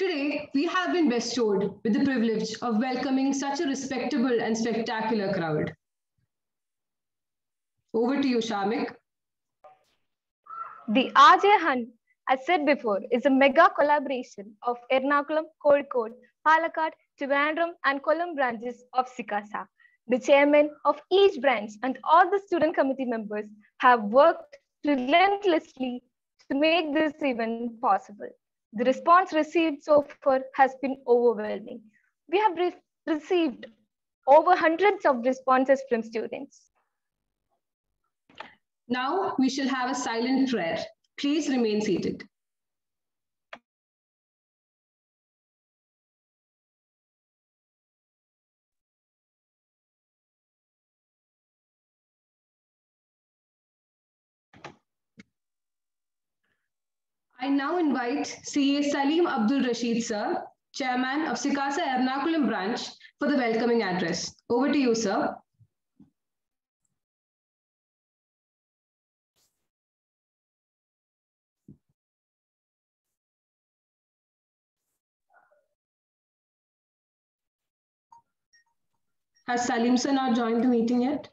Today, we have been bestowed with the privilege of welcoming such a respectable and spectacular crowd. Over to you, Shamik. The RJ Hunt, as said before, is a mega collaboration of Ernakulam, Kozhikode, Palakkad, Trivandrum and Kollam branches of SICASA. The chairman of each branch and all the student committee members have worked relentlessly to make this event possible. The response received so far has been overwhelming. We have received over hundreds of responses from students. Now we shall have a silent prayer. Please remain seated. I now invite CA Salim Abdul Rashid sir, Chairman of SICASA Ernakulam branch, for the welcoming address. Over to you, sir. Has Salim sir not joined the meeting yet?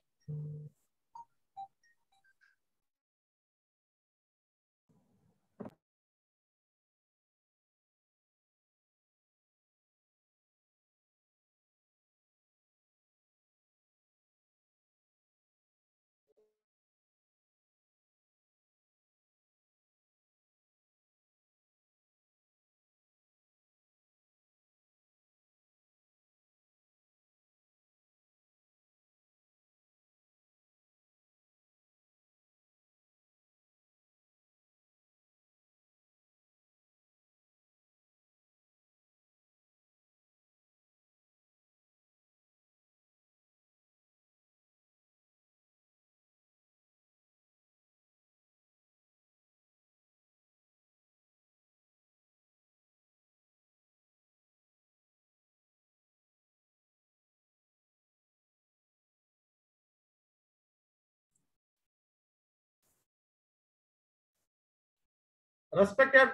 Respected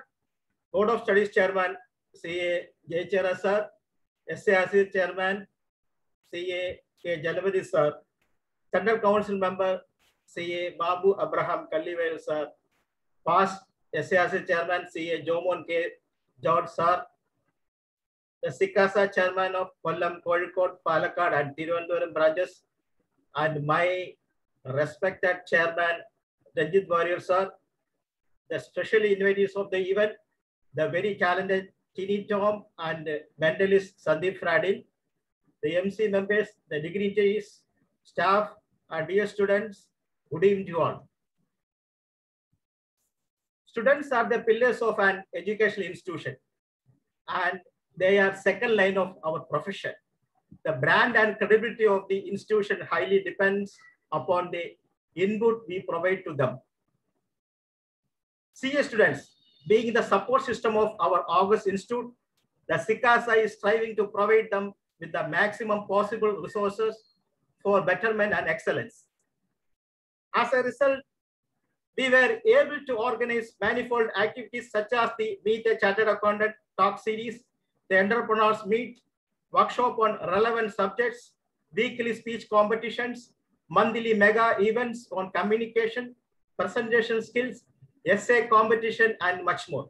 Board of Studies Chairman, CA Jayachara Sir, SARC Chairman, CA K. Jalapati Sir, Central Council Member, CA Babu Abraham Kallivel Sir, past SARC Chairman, CA Jomon K. George Sir, the SICASA Chairman of Kollam, Kozhikode, Palakkad and Tiruvandhuram branches, and my respected Chairman, Ranjit Warrior Sir, the special invitees of the event, the very talented Tini Tom and mentalist Sandeep Fradin, the MC members, the dignitaries, staff, and dear students, good evening to you all. Students are the pillars of an educational institution, and they are second line of our profession. The brand and credibility of the institution highly depends upon the input we provide to them. CA students, being the support system of our August Institute, the SICASA is striving to provide them with the maximum possible resources for betterment and excellence. As a result, we were able to organize manifold activities such as the Meet a Chartered Accountant talk series, the Entrepreneurs Meet, workshop on relevant subjects, weekly speech competitions, monthly mega events on communication, presentation skills, essay competition, and much more.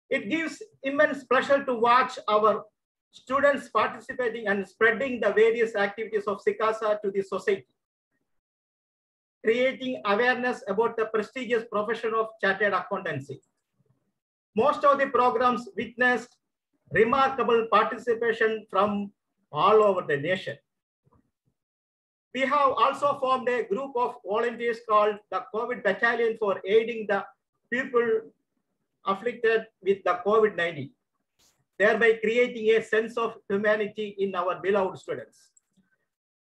It gives immense pleasure to watch our students participating and spreading the various activities of SICASA to the society, creating awareness about the prestigious profession of chartered accountancy. Most of the programs witnessed remarkable participation from all over the nation. We have also formed a group of volunteers called the COVID Battalion for aiding the people afflicted with the COVID-19, thereby creating a sense of humanity in our beloved students.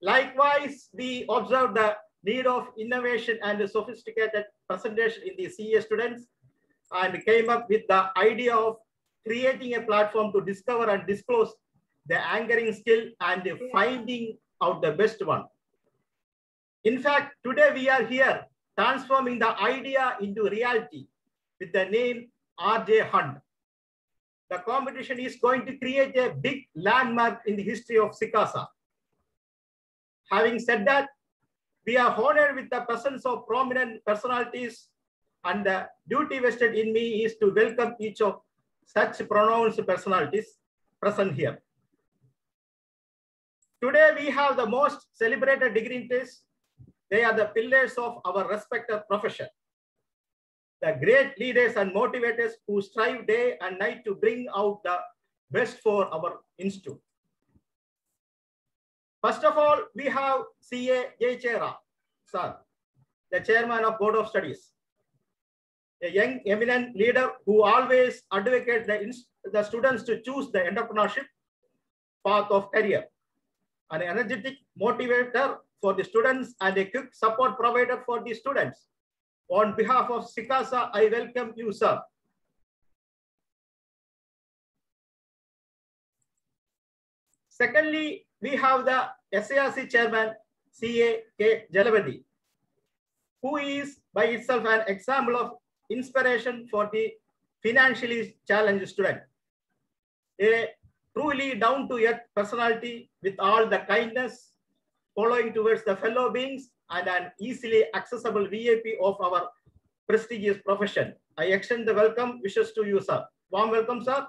Likewise, we observed the need of innovation and sophisticated presentation in the CA students and came up with the idea of creating a platform to discover and disclose the anchoring skill and finding out the best one. In fact, today we are here transforming the idea into reality with the name RJ Hunt. the competition is going to create a big landmark in the history of CICASA. Having said that, we are honored with the presence of prominent personalities, and the duty vested in me is to welcome each of such pronounced personalities present here. Today, we have the most celebrated dignitaries. They are the pillars of our respected profession. The great leaders and motivators who strive day and night to bring out the best for our institute. First of all, we have CA Jayachara, sir, the chairman of Board of Studies, a young eminent leader who always advocates the students to choose the entrepreneurship path of career, an energetic motivator for the students and a quick support provider for the students. On behalf of CICASA, I welcome you, sir. Secondly, we have the SARC chairman, CA K. Jalapati, who is by itself an example of inspiration for the financially challenged student. A truly down-to-earth personality with all the kindness, following towards the fellow beings, and an easily accessible VIP of our prestigious profession. I extend the welcome wishes to you, sir. Warm welcome, sir.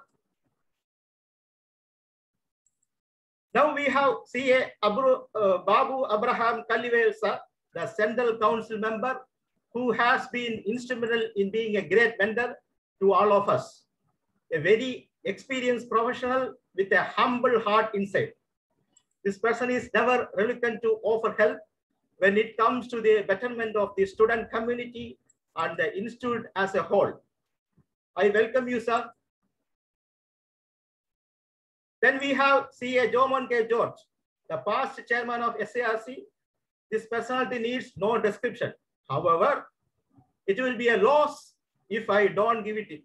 Now we have CA Babu Abraham Kallivel, sir, the Central Council member, who has been instrumental in being a great mentor to all of us. A very experienced professional with a humble heart inside. This person is never reluctant to offer help when it comes to the betterment of the student community and the institute as a whole. I welcome you, sir. Then we have CA Jomon K. George, the past chairman of SARC. This personality needs no description. However, it will be a loss if I don't give it.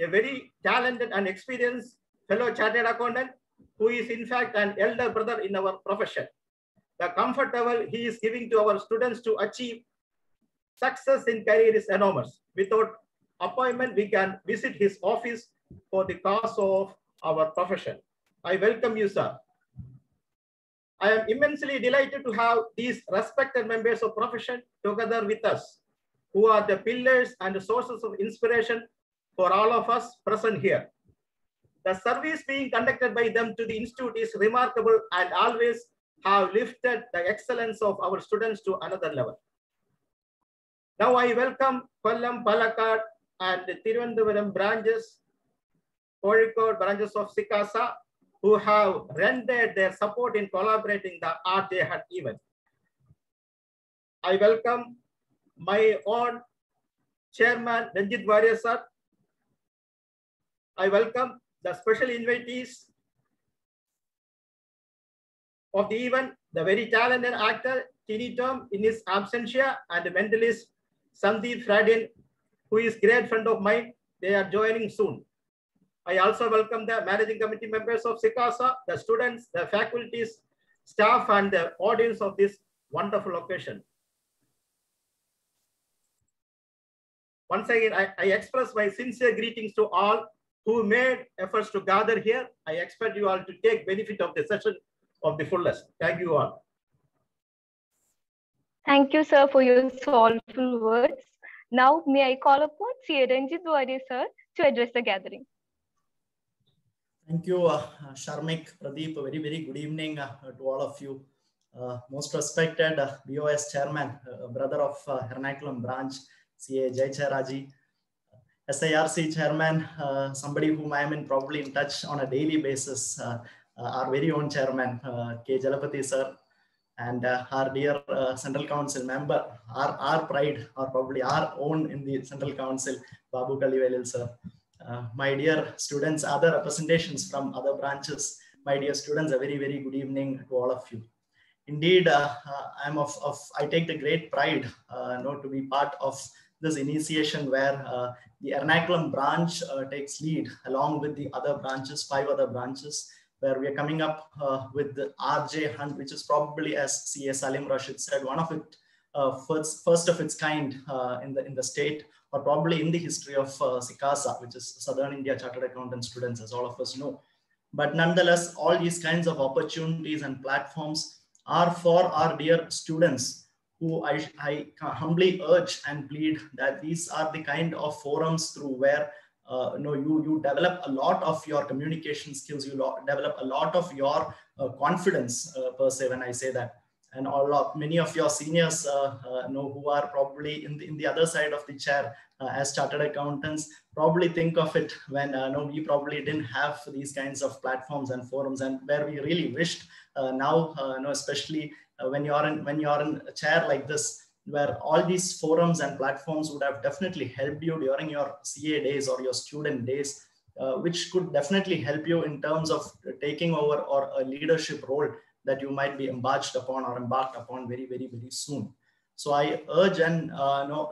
A very talented and experienced fellow chartered accountant who is in fact an elder brother in our profession. The comfort level he is giving to our students to achieve success in career is enormous. Without appointment, we can visit his office for the cause of our profession. I welcome you, sir. I am immensely delighted to have these respected members of profession together with us, who are the pillars and the sources of inspiration for all of us present here. The service being conducted by them to the institute is remarkable and always have lifted the excellence of our students to another level. Now I welcome Kollam, Palakkad, and the Thiruvananthapuram branches, Kozhikode branches of CICASA, who have rendered their support in collaborating the RJ Hut event. I welcome my own chairman, Ranjit Warrior, sir. I welcome the special invitees of the event, the very talented actor, Tini Tom, in his absentia, and the mentalist, Sandeep Fradin, who is a great friend of mine. They are joining soon. I also welcome the managing committee members of CICASA, the students, the faculties, staff, and the audience of this wonderful occasion. Once again, I express my sincere greetings to all who made efforts to gather here. I expect you all to take benefit of the session of the fullest. Thank you all. Thank you, sir, for your soulful words. Now, may I call upon CA Ranjit Warrior, sir, to address the gathering. Thank you, Sharmik, Pradeep. A very, very good evening to all of you. Most respected BOS chairman, brother of Ernakulam branch, CA Jayachara, SARC chairman, somebody whom I am probably in touch on a daily basis, our very own chairman, K. Jalapati, sir, and our dear Central Council member, our pride, or probably our own in the Central Council, Babu Kallivel, sir. My dear students, other representations from other branches, my dear students, a very, very good evening to all of you. Indeed, I take the great pride to be part of this initiation where the Ernakulam branch takes lead along with the other branches, 5 other branches, where we are coming up with the RJ Hunt, which is probably, as CA Salim Rashid said, one of first of its kind in the state, or probably in the history of SICASA, which is Southern India Chartered Accountant Students, as all of us know. But nonetheless, all these kinds of opportunities and platforms are for our dear students, who I humbly urge and plead that these are the kind of forums through where you develop a lot of your communication skills, you develop a lot of your confidence per se, when I say that. And many of your seniors who are probably in the other side of the chair as chartered accountants probably think of it when we probably didn't have these kinds of platforms and forums, and where we really wished especially when you're in a chair like this, where all these forums and platforms would have definitely helped you during your CA days or your student days, which could definitely help you in terms of taking over or a leadership role that you might be embarked upon very, very, very soon. So I urge and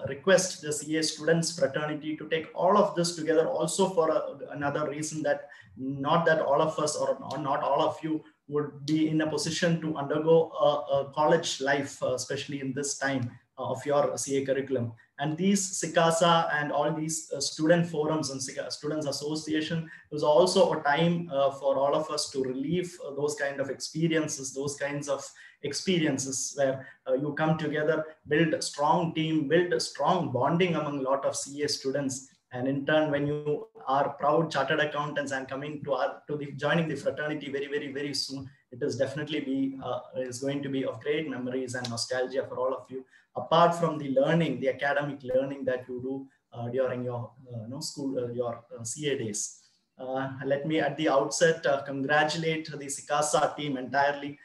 request the CA students fraternity to take all of this together, also for another reason, that not that all of us or not all of you would be in a position to undergo a college life, especially in this time of your CA curriculum. And these SICASA and all these student forums and students association was also a time for all of us to relieve those kind of experiences, where you come together, build a strong team, build a strong bonding among a lot of CA students. And in turn, when you are proud chartered accountants and coming joining the fraternity very, very, very soon, it is definitely is going to be of great memories and nostalgia for all of you. Apart from the learning, the academic learning that you do during your your CA days. Let me at the outset congratulate the SICASA team entirely,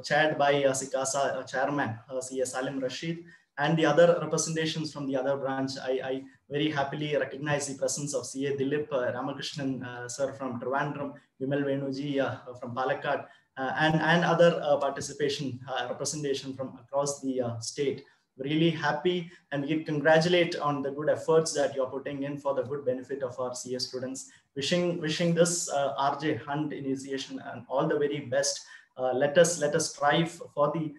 chaired by SICASA chairman CA Salim Rashid, and the other representations from the other branch. I very happily recognize the presence of CA Dilip Ramakrishnan sir from Trivandrum, Vimal Venuji from Palakkad, and other representation from across the state. Really happy, and we congratulate on the good efforts that you're putting in for the good benefit of our CA students. Wishing this RJ Hunt initiation and all the very best. Let us strive for the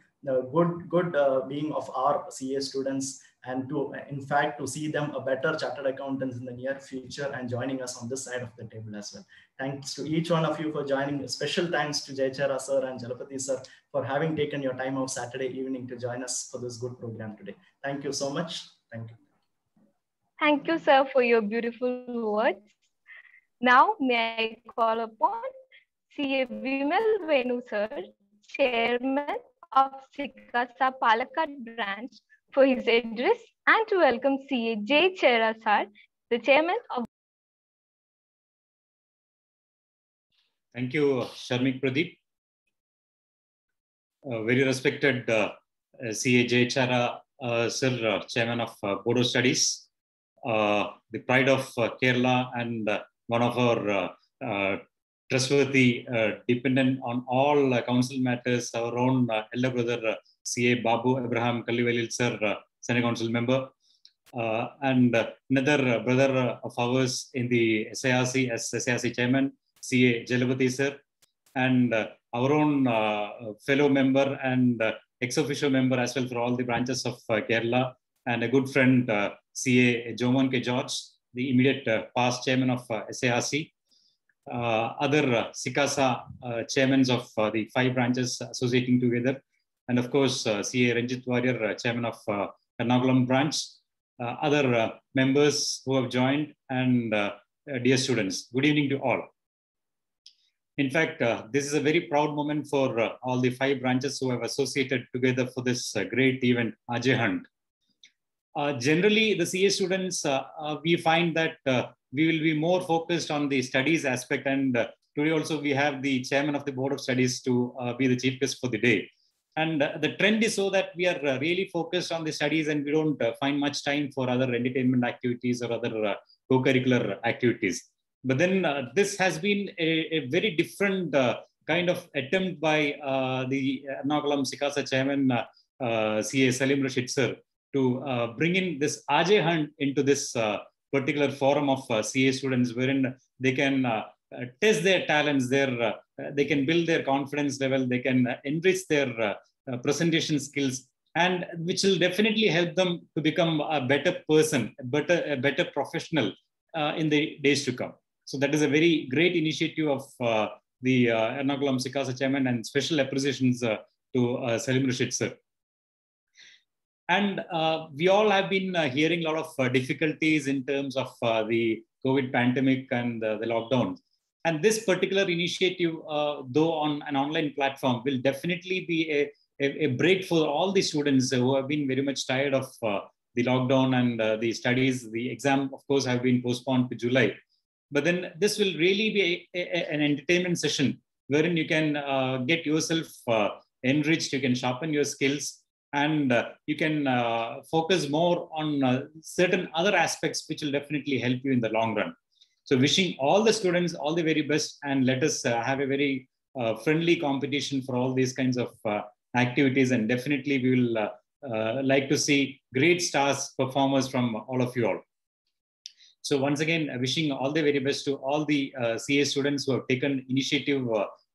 good being of our CA students, and to in fact to see them a better chartered accountants in the near future and joining us on this side of the table as well. Thanks to each one of you for joining. Special thanks to Jayachara sir and Jalapati sir for having taken your time out Saturday evening to join us for this good program today. Thank you so much. Thank you. Thank you, sir, for your beautiful words. Now, may I call upon CA Vimal Venu sir, Chairman of SICASA Palakkad branch, for his address, and to welcome CA Jayachara sir, the Chairman of. Thank you, Sharmik Pradeep. Very respected CA Jayachara sir, Chairman of Board of Studies, the pride of Kerala, and one of our trustworthy dependent on all council matters, our own elder brother CA Babu Abraham Kallivalil sir, Senate Council member, and another brother of ours in the SIRC as SIRC Chairman, CA Jalapati sir, and our own fellow member and ex officio member as well for all the branches of Kerala, and a good friend CA Jomon K. George, the immediate past chairman of SIRC. Other SICASA chairmen of the 5 branches associating together, and of course CA Ranjit Warrior, chairman of Ernakulam branch, other members who have joined, and dear students, good evening to all. In fact, this is a very proud moment for all the 5 branches who have associated together for this great event, RJ Hunt. Generally, the CA students, we find that we will be more focused on the studies aspect, and today also we have the chairman of the Board of Studies to be the chief guest for the day. And the trend is so that we are really focused on the studies, and we don't find much time for other entertainment activities or other co-curricular activities. But then this has been a very different kind of attempt by the Ernakulam SICASA chairman, CA Salim Rashid sir, to bring in this RJ Hunt into this particular forum of CA students, wherein they can test their talents, they can build their confidence level, they can enrich their presentation skills, and which will definitely help them to become a better person, a better professional in the days to come. So that is a very great initiative of the Ernakulam SICASA chairman, and special appreciations to Salim Rashid sir. And we all have been hearing a lot of difficulties in terms of the COVID pandemic and the lockdown. And this particular initiative, though on an online platform, will definitely be a break for all the students who have been very much tired of the lockdown and the studies. The exam, of course, have been postponed to July. But then this will really be an entertainment session wherein you can get yourself enriched, you can sharpen your skills, and you can focus more on certain other aspects which will definitely help you in the long run. So wishing all the students all the very best, and let us have a very friendly competition for all these kinds of activities, and definitely we will like to see great stars performers from all of you all. So once again, wishing all the very best to all the CA students who have taken initiative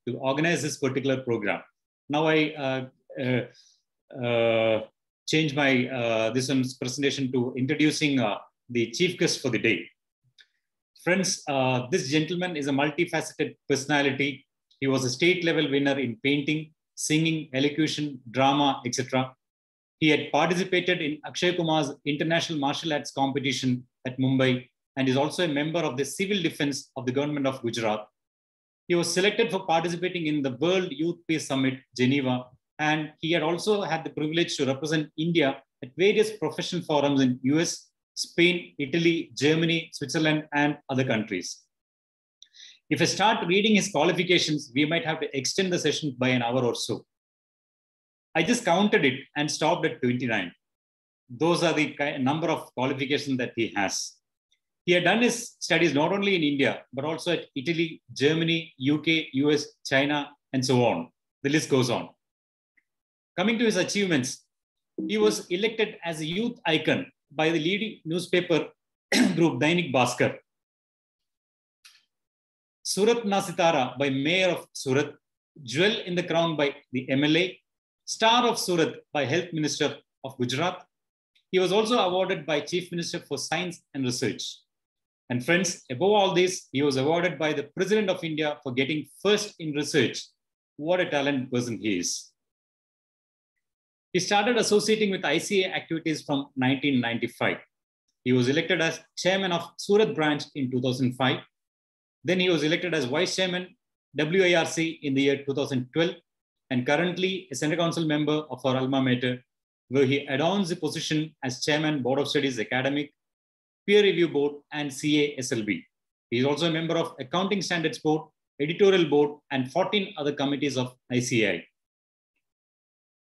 to organize this particular program. Now I change my this one's presentation to introducing the chief guest for the day. Friends, this gentleman is a multifaceted personality. He was a state level winner in painting, singing, elocution, drama, etc. He had participated in Akshay Kumar's International Martial Arts competition at Mumbai, and is also a member of the Civil Defense of the Government of Gujarat. He was selected for participating in the World Youth Peace Summit, Geneva, and he had also had the privilege to represent India at various professional forums in US, Spain, Italy, Germany, Switzerland, and other countries. If I start reading his qualifications, we might have to extend the session by an hour or so. I just counted it and stopped at 29. Those are the number of qualifications that he has. He had done his studies not only in India, but also at Italy, Germany, UK, US, China, and so on. The list goes on. Coming to his achievements, he was elected as a youth icon by the leading newspaper group Dainik Bhaskar. Surat Na Sitara by Mayor of Surat, Jewel in the Crown by the MLA, Star of Surat by Health Minister of Gujarat. He was also awarded by Chief Minister for Science and Research. And friends, above all this, he was awarded by the President of India for getting first in research. What a talented person he is. He started associating with ICA activities from 1995. He was elected as chairman of Surat branch in 2005. Then he was elected as vice chairman WIRC in the year 2012, and currently a Senate Council member of our alma mater, where he adorns the position as chairman, Board of Studies Academic, Peer Review Board, and CASLB. He is also a member of Accounting Standards Board, Editorial Board, and 14 other committees of ICAI.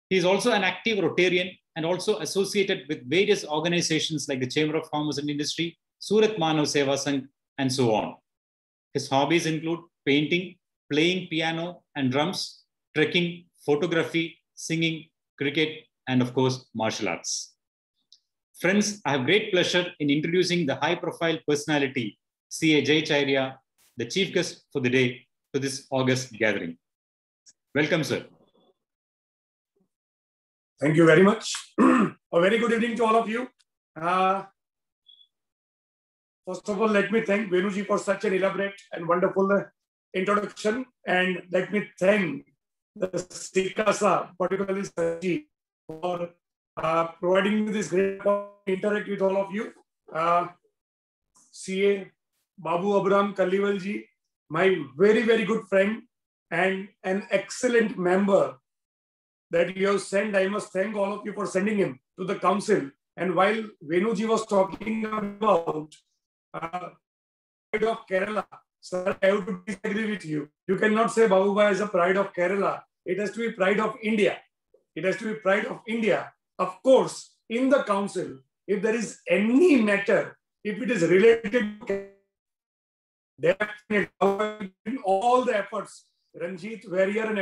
He is also an active Rotarian and also associated with various organizations like the Chamber of Commerce and Industry, Surat Manav Seva Sangh, and so on. His hobbies include painting, playing piano and drums, trekking, photography, singing, cricket, and of course, martial arts. Friends, I have great pleasure in introducing the high-profile personality, C.A. Jayacharya, the chief guest for the day, to this August gathering. Welcome, sir. Thank you very much. A very good evening to all of you. First of all, let me thank Venuji for such an elaborate and wonderful introduction. And let me thank the SICASA, particularly Saji, for providing me this great opportunity to interact with all of you. CA Babu Abram Kallivalji, my very, very good friend and an excellent member that you have sent. I must thank all of you for sending him to the council. And while Venuji was talking about pride of Kerala, sir, I have to disagree with you. You cannot say Babu Bhai is a pride of Kerala. It has to be pride of India. It has to be pride of India. Of course, in the council, if there is any matter, if it is related to definitely all the efforts, Ranjit, Warrior, and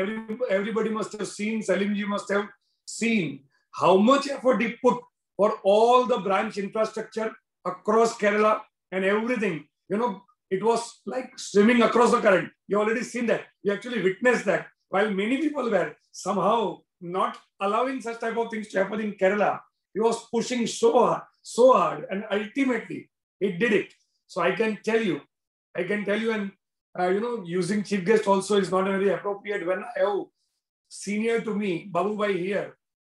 everybody must have seen, Salimji must have seen how much effort he put for all the branch infrastructure across Kerala and everything. You know, it was like swimming across the current. You already seen that. You actually witnessed that. While many people were somehow not allowing such type of things to happen in Kerala. He was pushing so hard, and ultimately he did it. So I can tell you, and using chief guest also is not very appropriate when I have senior to me, Babu Bhai here,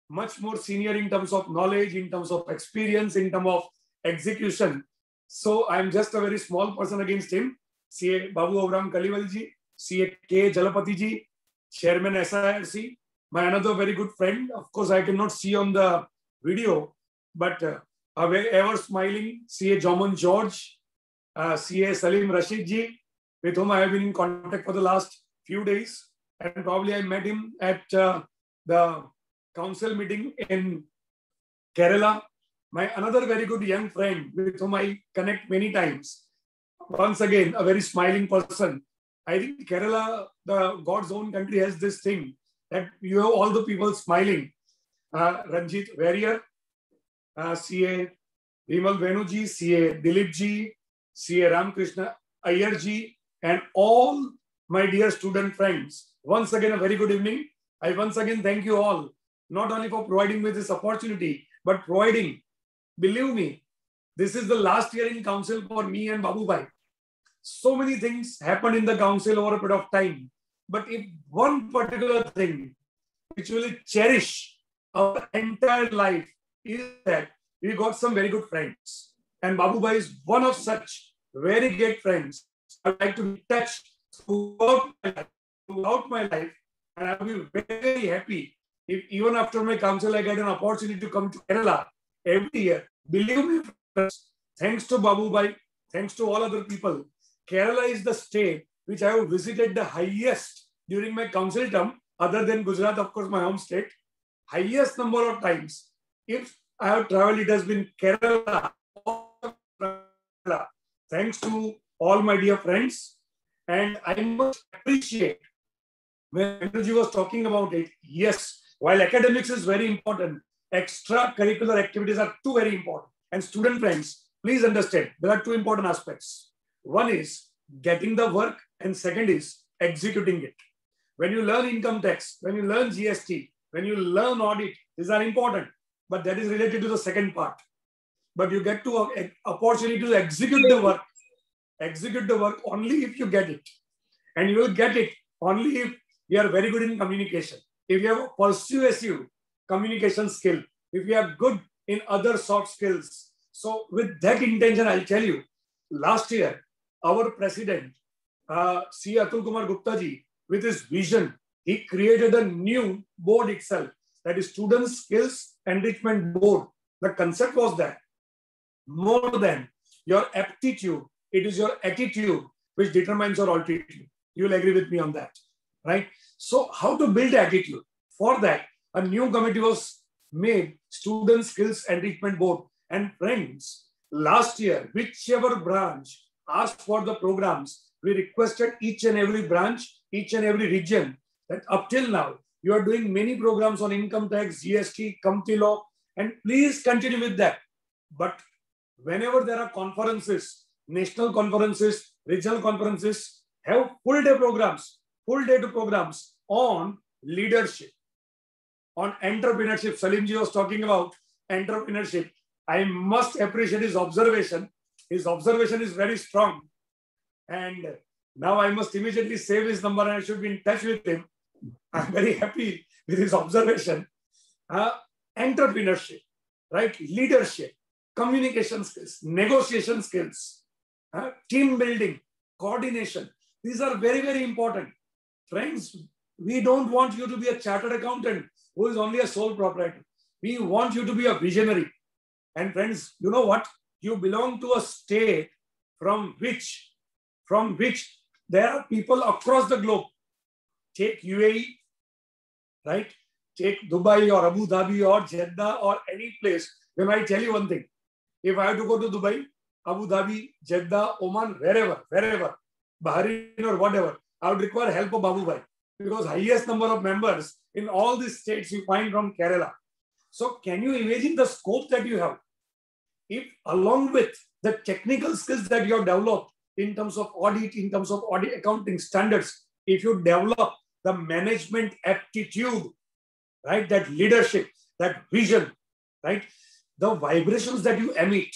much more senior in terms of knowledge, in terms of experience, in terms of execution. So I'm just a very small person against him. CA Babu Abram Kaliwalji, CA K Jalapatiji, Chairman SIRC, my another very good friend. Of course, I cannot see on the video, but ever smiling CA Jaman George, CA Salim Rashid ji, with whom I have been in contact for the last few days. And probably I met him at the council meeting in Kerala. My another very good young friend with whom I connect many times. Once again, a very smiling person. I think Kerala, the God's own country, has this thing that you have all the people smiling. Ranjit Warrior, CA Vimal Venuji, CA Dilipji, CA Ramkrishna Ayarji, and all my dear student friends. Once again, a very good evening. I once again thank you all, not only for providing me this opportunity, but providing, believe me, this is the last year in council for me and Babu Bhai. So many things happened in the council over a period of time. But if one particular thing which will cherish our entire life is that we got some very good friends. And Babu Bhai is one of such very great friends. I'd like to be touched throughout my life. And I'll be very happy if even after my council I get an opportunity to come to Kerala every year. Believe me, friends, thanks to Babu Bhai, thanks to all other people, Kerala is the state which I have visited the highest during my council term, other than Gujarat, of course, my home state. Highest number of times. If I have traveled, it has been Kerala. Thanks to all my dear friends. And I must appreciate when Venuji was talking about it. Yes, while academics is very important, extracurricular activities are too very important. And student friends, please understand, there are two important aspects. One is getting the work, and second is executing it. When you learn income tax, when you learn GST, when you learn audit, these are important, but that is related to the second part. But you get to an opportunity to execute the work only if you get it. And you will get it only if you are very good in communication. If you have a persuasive communication skill, if you are good in other soft skills. So with that intention, I'll tell you, last year, our president, C. Atul Kumar Gupta ji, with his vision, he created a new board itself, that is Student Skills Enrichment Board. The concept was that more than your aptitude, it is your attitude which determines your altitude. You will agree with me on that, right? So how to build attitude? For that, a new committee was made, Student Skills Enrichment Board. And friends, last year, whichever branch asked for the programs, we requested each and every branch, each and every region, that up till now, you are doing many programs on income tax, GST, Company Law, and please continue with that. But whenever there are conferences, national conferences, regional conferences, have full day to programs on leadership, on entrepreneurship. Salim ji was talking about entrepreneurship. I must appreciate his observation. His observation is very strong. And now I must immediately save his number and I should be in touch with him. I'm very happy with his observation. Entrepreneurship, right? Leadership, communication skills, negotiation skills, team building, coordination. These are very, very important. Friends, we don't want you to be a chartered accountant who is only a sole proprietor. We want you to be a visionary. And friends, you know what? You belong to a state from which there are people across the globe. Take UAE, right? Take Dubai or Abu Dhabi or Jeddah or any place. Then I tell you one thing. If I have to go to Dubai, Abu Dhabi, Jeddah, Oman, wherever, Bahrain or whatever, I would require help of Babu Bhai, because highest number of members in all these states you find from Kerala. So can you imagine the scope that you have? If along with the technical skills that you have developed in terms of audit, in terms of audit accounting standards, if you develop the management aptitude, right? That leadership, that vision, right? The vibrations that you emit,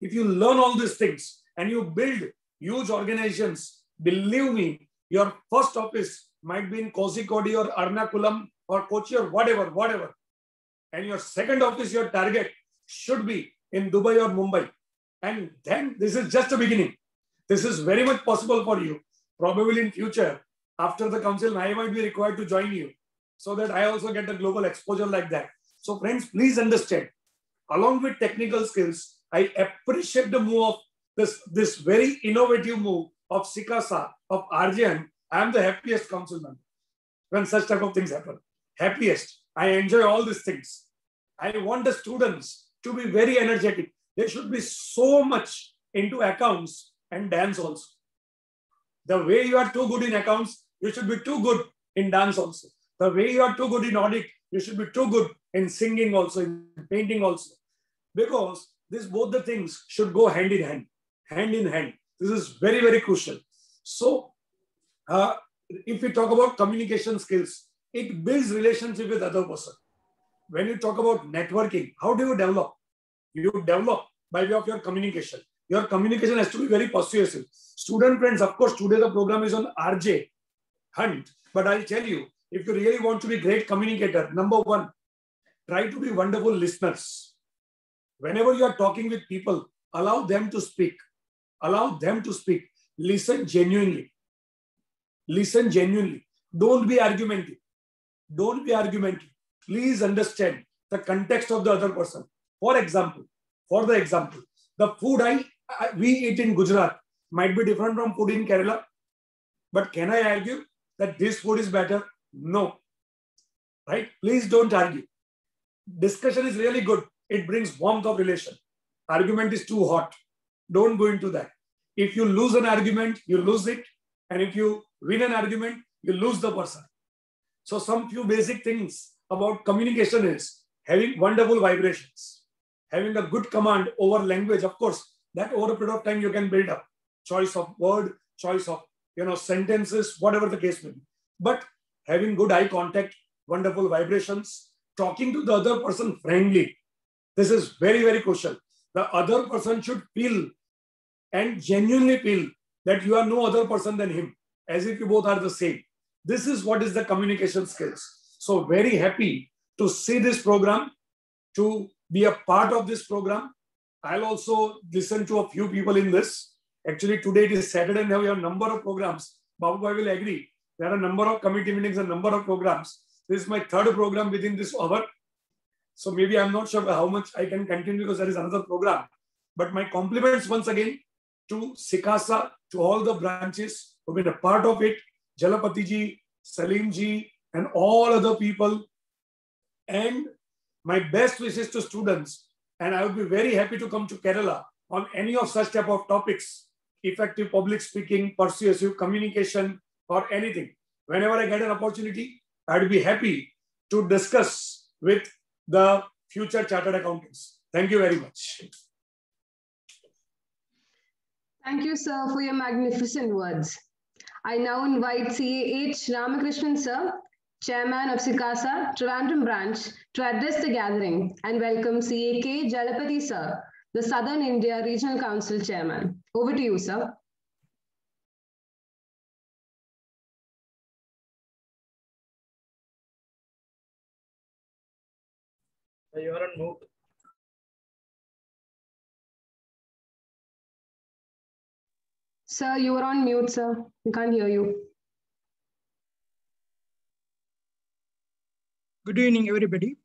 if you learn all these things and you build huge organizations, believe me, your first office might be in Kozhikode or Ernakulam or Kochi or whatever. And your second office, your target should be in Dubai or Mumbai. And then this is just a beginning. This is very much possible for you. Probably in future, after the council, I might be required to join you so that I also get the global exposure like that. So friends, please understand, along with technical skills, I appreciate the move of this very innovative move of CICASA, of RJN. I am the happiest council member when such type of things happen. Happiest. I enjoy all these things. I want the students to be very energetic. They should be so much into accounts and dance also. The way you are too good in accounts, you should be too good in dance also. The way you are too good in audit, you should be too good in singing also, in painting also. Because both the things should go hand in hand, hand in hand. This is very, very crucial. So, if we talk about communication skills, it builds relationship with other person. When you talk about networking, how do you develop? You develop by way of your communication. Your communication has to be very persuasive. Student friends, of course, today the program is on RJ Hunt. But I'll tell you, if you really want to be a great communicator, number one, try to be wonderful listeners. Whenever you are talking with people, allow them to speak. Allow them to speak. Listen genuinely. Listen genuinely. Don't be argumentative. Don't be argumentative. Please understand the context of the other person. For example, the food we eat in Gujarat might be different from food in Kerala. But can I argue that this food is better? No. Right? Please don't argue. Discussion is really good. It brings warmth of relation. Argument is too hot. Don't go into that. If you lose an argument, you lose it. And if you win an argument, you lose the person. So some few basic things about communication is having wonderful vibrations, having a good command over language. Of course, that over a period of time you can build up. Choice of word, choice of sentences, whatever the case may be. But having good eye contact, wonderful vibrations, talking to the other person friendly. This is very, very crucial. The other person should feel and genuinely feel that you are no other person than him, as if you both are the same. This is what is the communication skills. So very happy to see this program, to be a part of this program. I'll also listen to a few people in this. Actually, today it is Saturday and we have a number of programs. Babu Bhai will agree. There are a number of committee meetings and a number of programs. This is my third program within this hour. So maybe I'm not sure how much I can continue because there is another program. But my compliments once again to CICASA, to all the branches who have been a part of it, Jalapati ji, Salim ji, and all other people. And my best wishes to students. And I would be very happy to come to Kerala on any of such type of topics, effective public speaking, persuasive communication, or anything. Whenever I get an opportunity, I'd be happy to discuss with the future chartered accountants. Thank you very much. Thank you, sir, for your magnificent words. I now invite CA H. Ramakrishnan, sir, Chairman of CICASA, Trivandrum branch, to address the gathering, and welcome CA K. Jalapati, sir, the Southern India Regional Council Chairman. Over to you, sir. You are on mute. Sir, you are on mute, sir. We can't hear you. Good evening, everybody.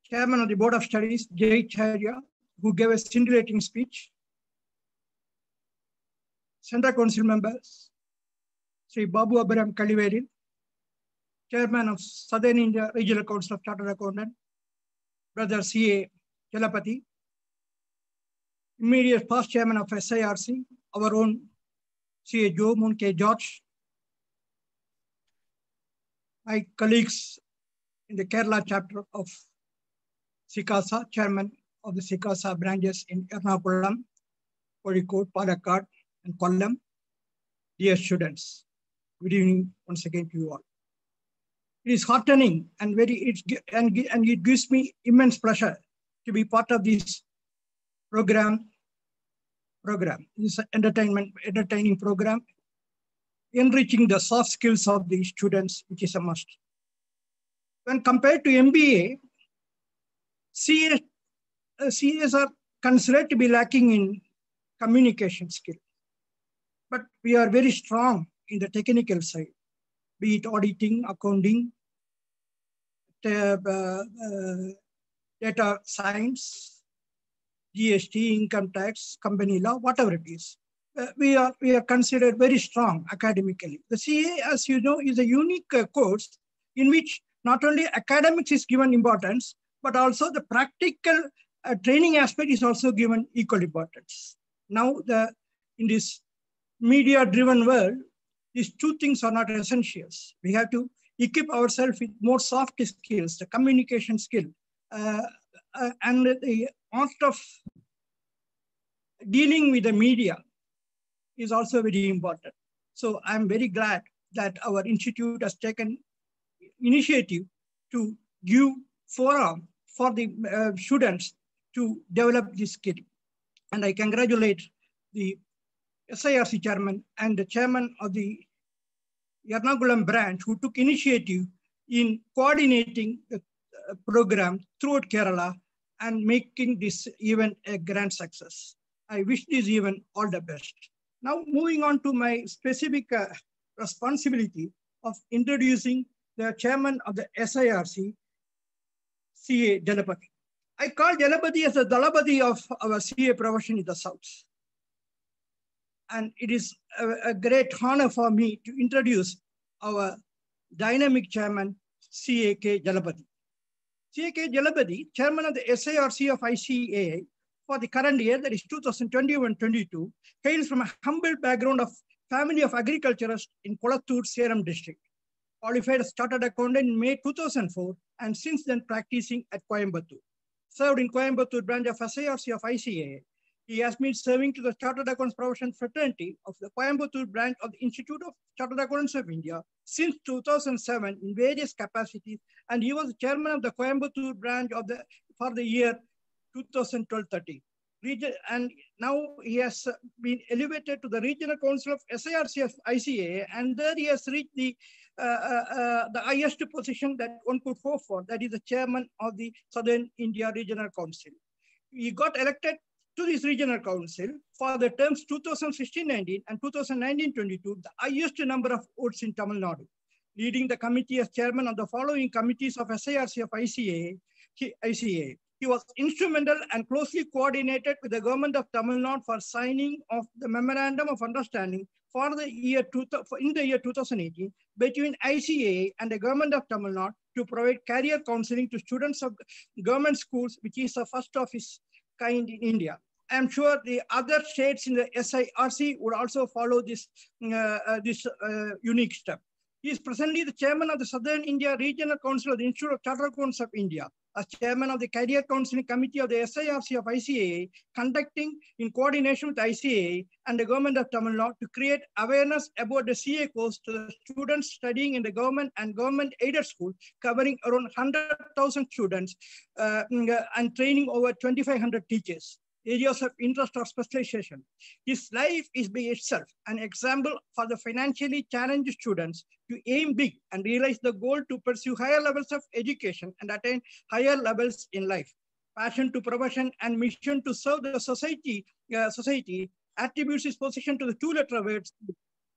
Chairman of the Board of Studies, Jay Charya, who gave a scintillating speech. Central Council members, Sri Babu Abraham Kaliveril, Chairman of Southern India Regional Council of Chartered Accountants, Brother C.A. Jalapati, immediate past Chairman of SIRC, our own C.A. Joe Munke George, my colleagues in the Kerala chapter of CICASA, Chairman of the CICASA branches in Ernakulam, Kozhikode, Palakkad, and Kollam. Dear students, good evening once again to you all. it is heartening and it gives me immense pleasure to be part of this program. This entertaining program, enriching the soft skills of the students, which is a must. When compared to MBA, CAs are considered to be lacking in communication skill, but we are very strong in the technical side, be it auditing, accounting, data science, GST, income tax, company law, whatever it is. We are considered very strong academically. The CA, as you know, is a unique course in which not only academics is given importance, but also the practical training aspect is also given equal importance. Now, in this media-driven world, these two things are not essentials. We have to equip ourselves with more soft skills, the communication skill, and the art of dealing with the media is also very important. So I'm very glad that our institute has taken initiative to give forum for the students to develop this skill. And I congratulate the SIRC chairman and the chairman of the Ernakulam branch who took initiative in coordinating the program throughout Kerala and making this event a grand success. I wish this event all the best. Now moving on to my specific responsibility of introducing the chairman of the SIRC, CA Jalapati. I call Jalapati as the Dalapati of our CA profession in the South. And it is a great honor for me to introduce our dynamic chairman, CAK Jalapati. CAK Jalapati, chairman of the SIRC of ICAI for the current year, that is 2021-22, hails from a humble background of family of agriculturists in Kolattur, Salem district. Qualified as chartered accountant in May 2004 and since then practicing at Coimbatore. Served in Coimbatore branch of SIRC of ICAI. He has been serving to the Chartered Accountants Profession Fraternity of the Coimbatore branch of the Institute of Chartered Accountants of India since 2007 in various capacities, and he was chairman of the Coimbatore branch of for the year 2012-13. And now he has been elevated to the Regional Council of SIRC of ICAI, and there he has reached the highest position that one could hope for, that is the chairman of the Southern India Regional Council. He got elected to this regional council for the terms 2016-19 and 2019-22, the highest number of votes in Tamil Nadu, leading the committee as chairman of the following committees of SIRC of ICAI. He was instrumental and closely coordinated with the government of Tamil Nadu for signing of the Memorandum of Understanding for the year 2018 between ICAI and the government of Tamil Nadu to provide career counseling to students of government schools, which is the first of its kind in India. I'm sure the other states in the SIRC would also follow this unique step. He is presently the chairman of the Southern India Regional Council of the Institute of Chartered Accountants of India, as chairman of the Career Counseling Committee of the SIRC of ICAI, conducting in coordination with ICAI and the government of Tamil Nadu to create awareness about the CA course to the students studying in the government and government-aided school, covering around 100,000 students and training over 2,500 teachers. Areas of interest or specialization. His life is by itself an example for the financially challenged students to aim big and realize the goal to pursue higher levels of education and attain higher levels in life. Passion to profession and mission to serve the society attributes his position to the two-letter words.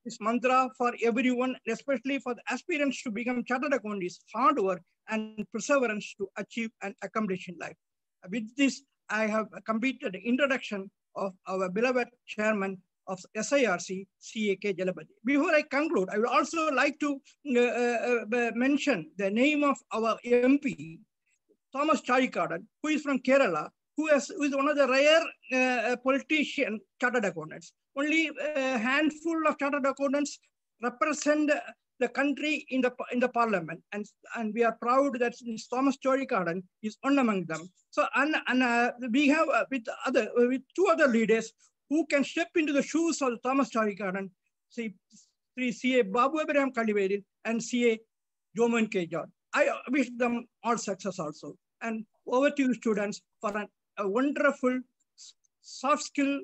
His mantra for everyone, especially for the aspirants to become chartered accountants, is hard work and perseverance to achieve and accomplish in life. With this, I have completed the introduction of our beloved chairman of SIRC, CAK Jalapati. Before I conclude, I would also like to mention the name of our MP, Thomas Charikadan, who is from Kerala, who is one of the rare politician chartered accountants. Only a handful of chartered accountants represent the country in the parliament, and we are proud that Thomas Charikadan is one among them. So, we have with two other leaders who can step into the shoes of Thomas Charikadan, Sri CA Babu Abraham Kaliverin and CA Joman K. John. I wish them all success also. And over to you, students, for a wonderful soft skill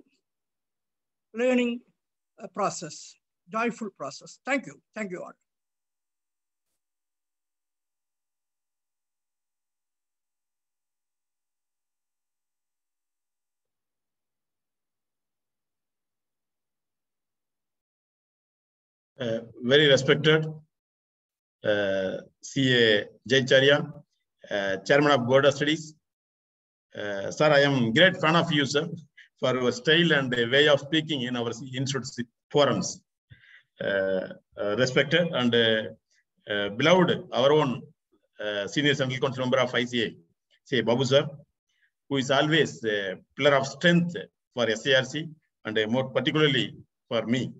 learning process, joyful process. Thank you. Thank you all. Very respected CA Jayacharya, Chairman of Board of Studies. Sir, I am great fan of you, sir, for your style and way of speaking in our institute forums. Respected and beloved, our own Senior Central Council member of ICA, CA Babu sir, who is always a pillar of strength for SARC and more particularly for me.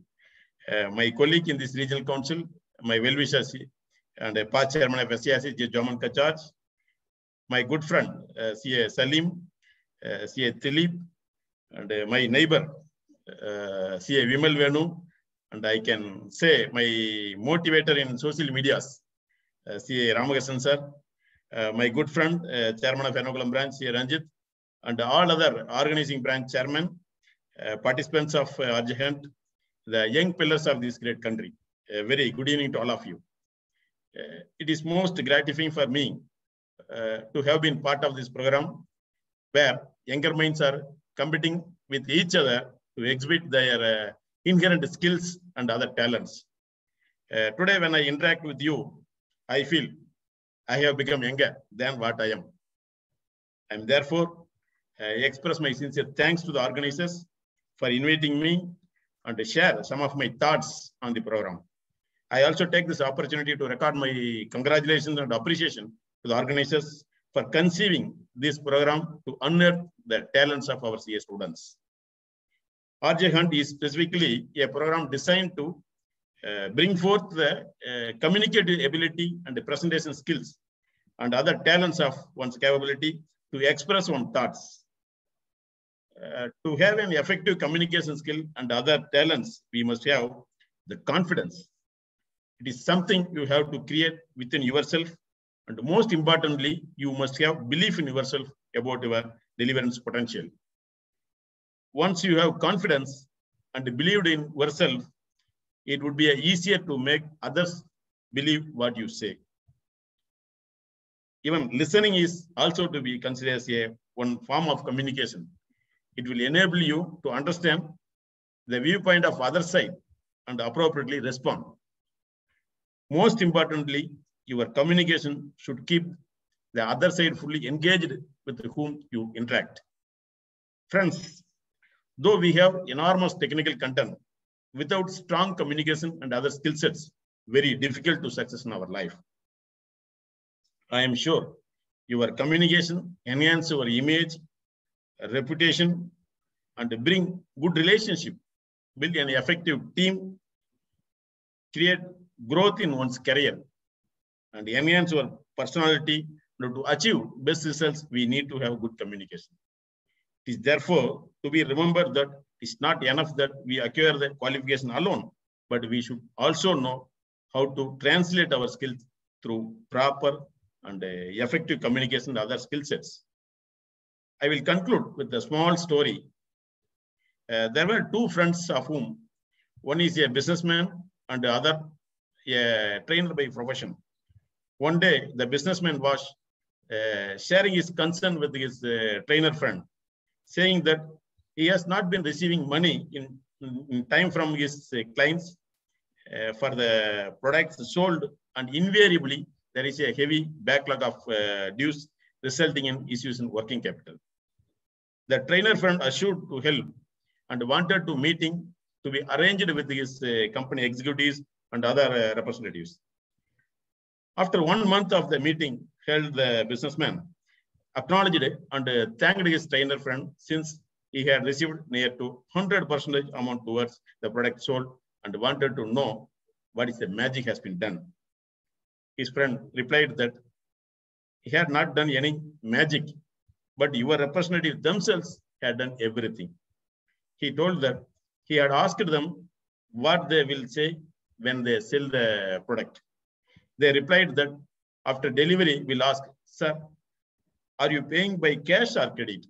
My colleague in this regional council, my well-wishers and past chairman of SARC, Joman Kacharj, my good friend, CA Salim, CA Tilip, and my neighbor, CA Vimal Venu, and I can say my motivator in social medias, CA Ramakrishnan sir, my good friend, chairman of Ernakulam branch, CA Ranjit, and all other organizing branch chairmen, participants of Arjahant, the young pillars of this great country. Very good evening to all of you. It is most gratifying for me to have been part of this program where younger minds are competing with each other to exhibit their inherent skills and other talents. Today, when I interact with you, I feel I have become younger than what I am. And therefore, I express my sincere thanks to the organizers for inviting me and to share some of my thoughts on the program. I also take this opportunity to record my congratulations and appreciation to the organizers for conceiving this program to unearth the talents of our CA students. RJ Hunt is specifically a program designed to bring forth the communicative ability and the presentation skills and other talents of one's capability to express one's thoughts. To have an effective communication skill and other talents, we must have the confidence. It is something you have to create within yourself. And most importantly, you must have belief in yourself about your deliverance potential. Once you have confidence and believed in yourself, it would be easier to make others believe what you say. Even listening is also to be considered as one form of communication. It will enable you to understand the viewpoint of other side and appropriately respond. Most importantly, your communication should keep the other side fully engaged with whom you interact. Friends, though we have enormous technical content, without strong communication and other skill sets, very difficult to success in our life. I am sure your communication enhance your image, reputation, and bring good relationship, build an effective team, create growth in one's career, and enhance your personality. To achieve best results, we need to have good communication. It is therefore to be remembered that it's not enough that we acquire the qualification alone, but we should also know how to translate our skills through proper and effective communication and other skill sets. I will conclude with a small story. There were two friends of whom one is a businessman and the other a trainer by profession. One day, the businessman was sharing his concern with his trainer friend, saying that he has not been receiving money in time from his clients for the products sold, and invariably there is a heavy backlog of dues resulting in issues in working capital. The trainer friend assured to help and wanted to meeting to be arranged with his company executives and other representatives. After 1 month of the meeting held, the businessman acknowledged and thanked his trainer friend since he had received near to 100% amount towards the product sold and wanted to know what is the magic has been done. His friend replied that he had not done any magic, but your representatives themselves had done everything. He told that he had asked them what they will say when they sell the product. They replied that after delivery, we'll ask, sir, are you paying by cash or credit?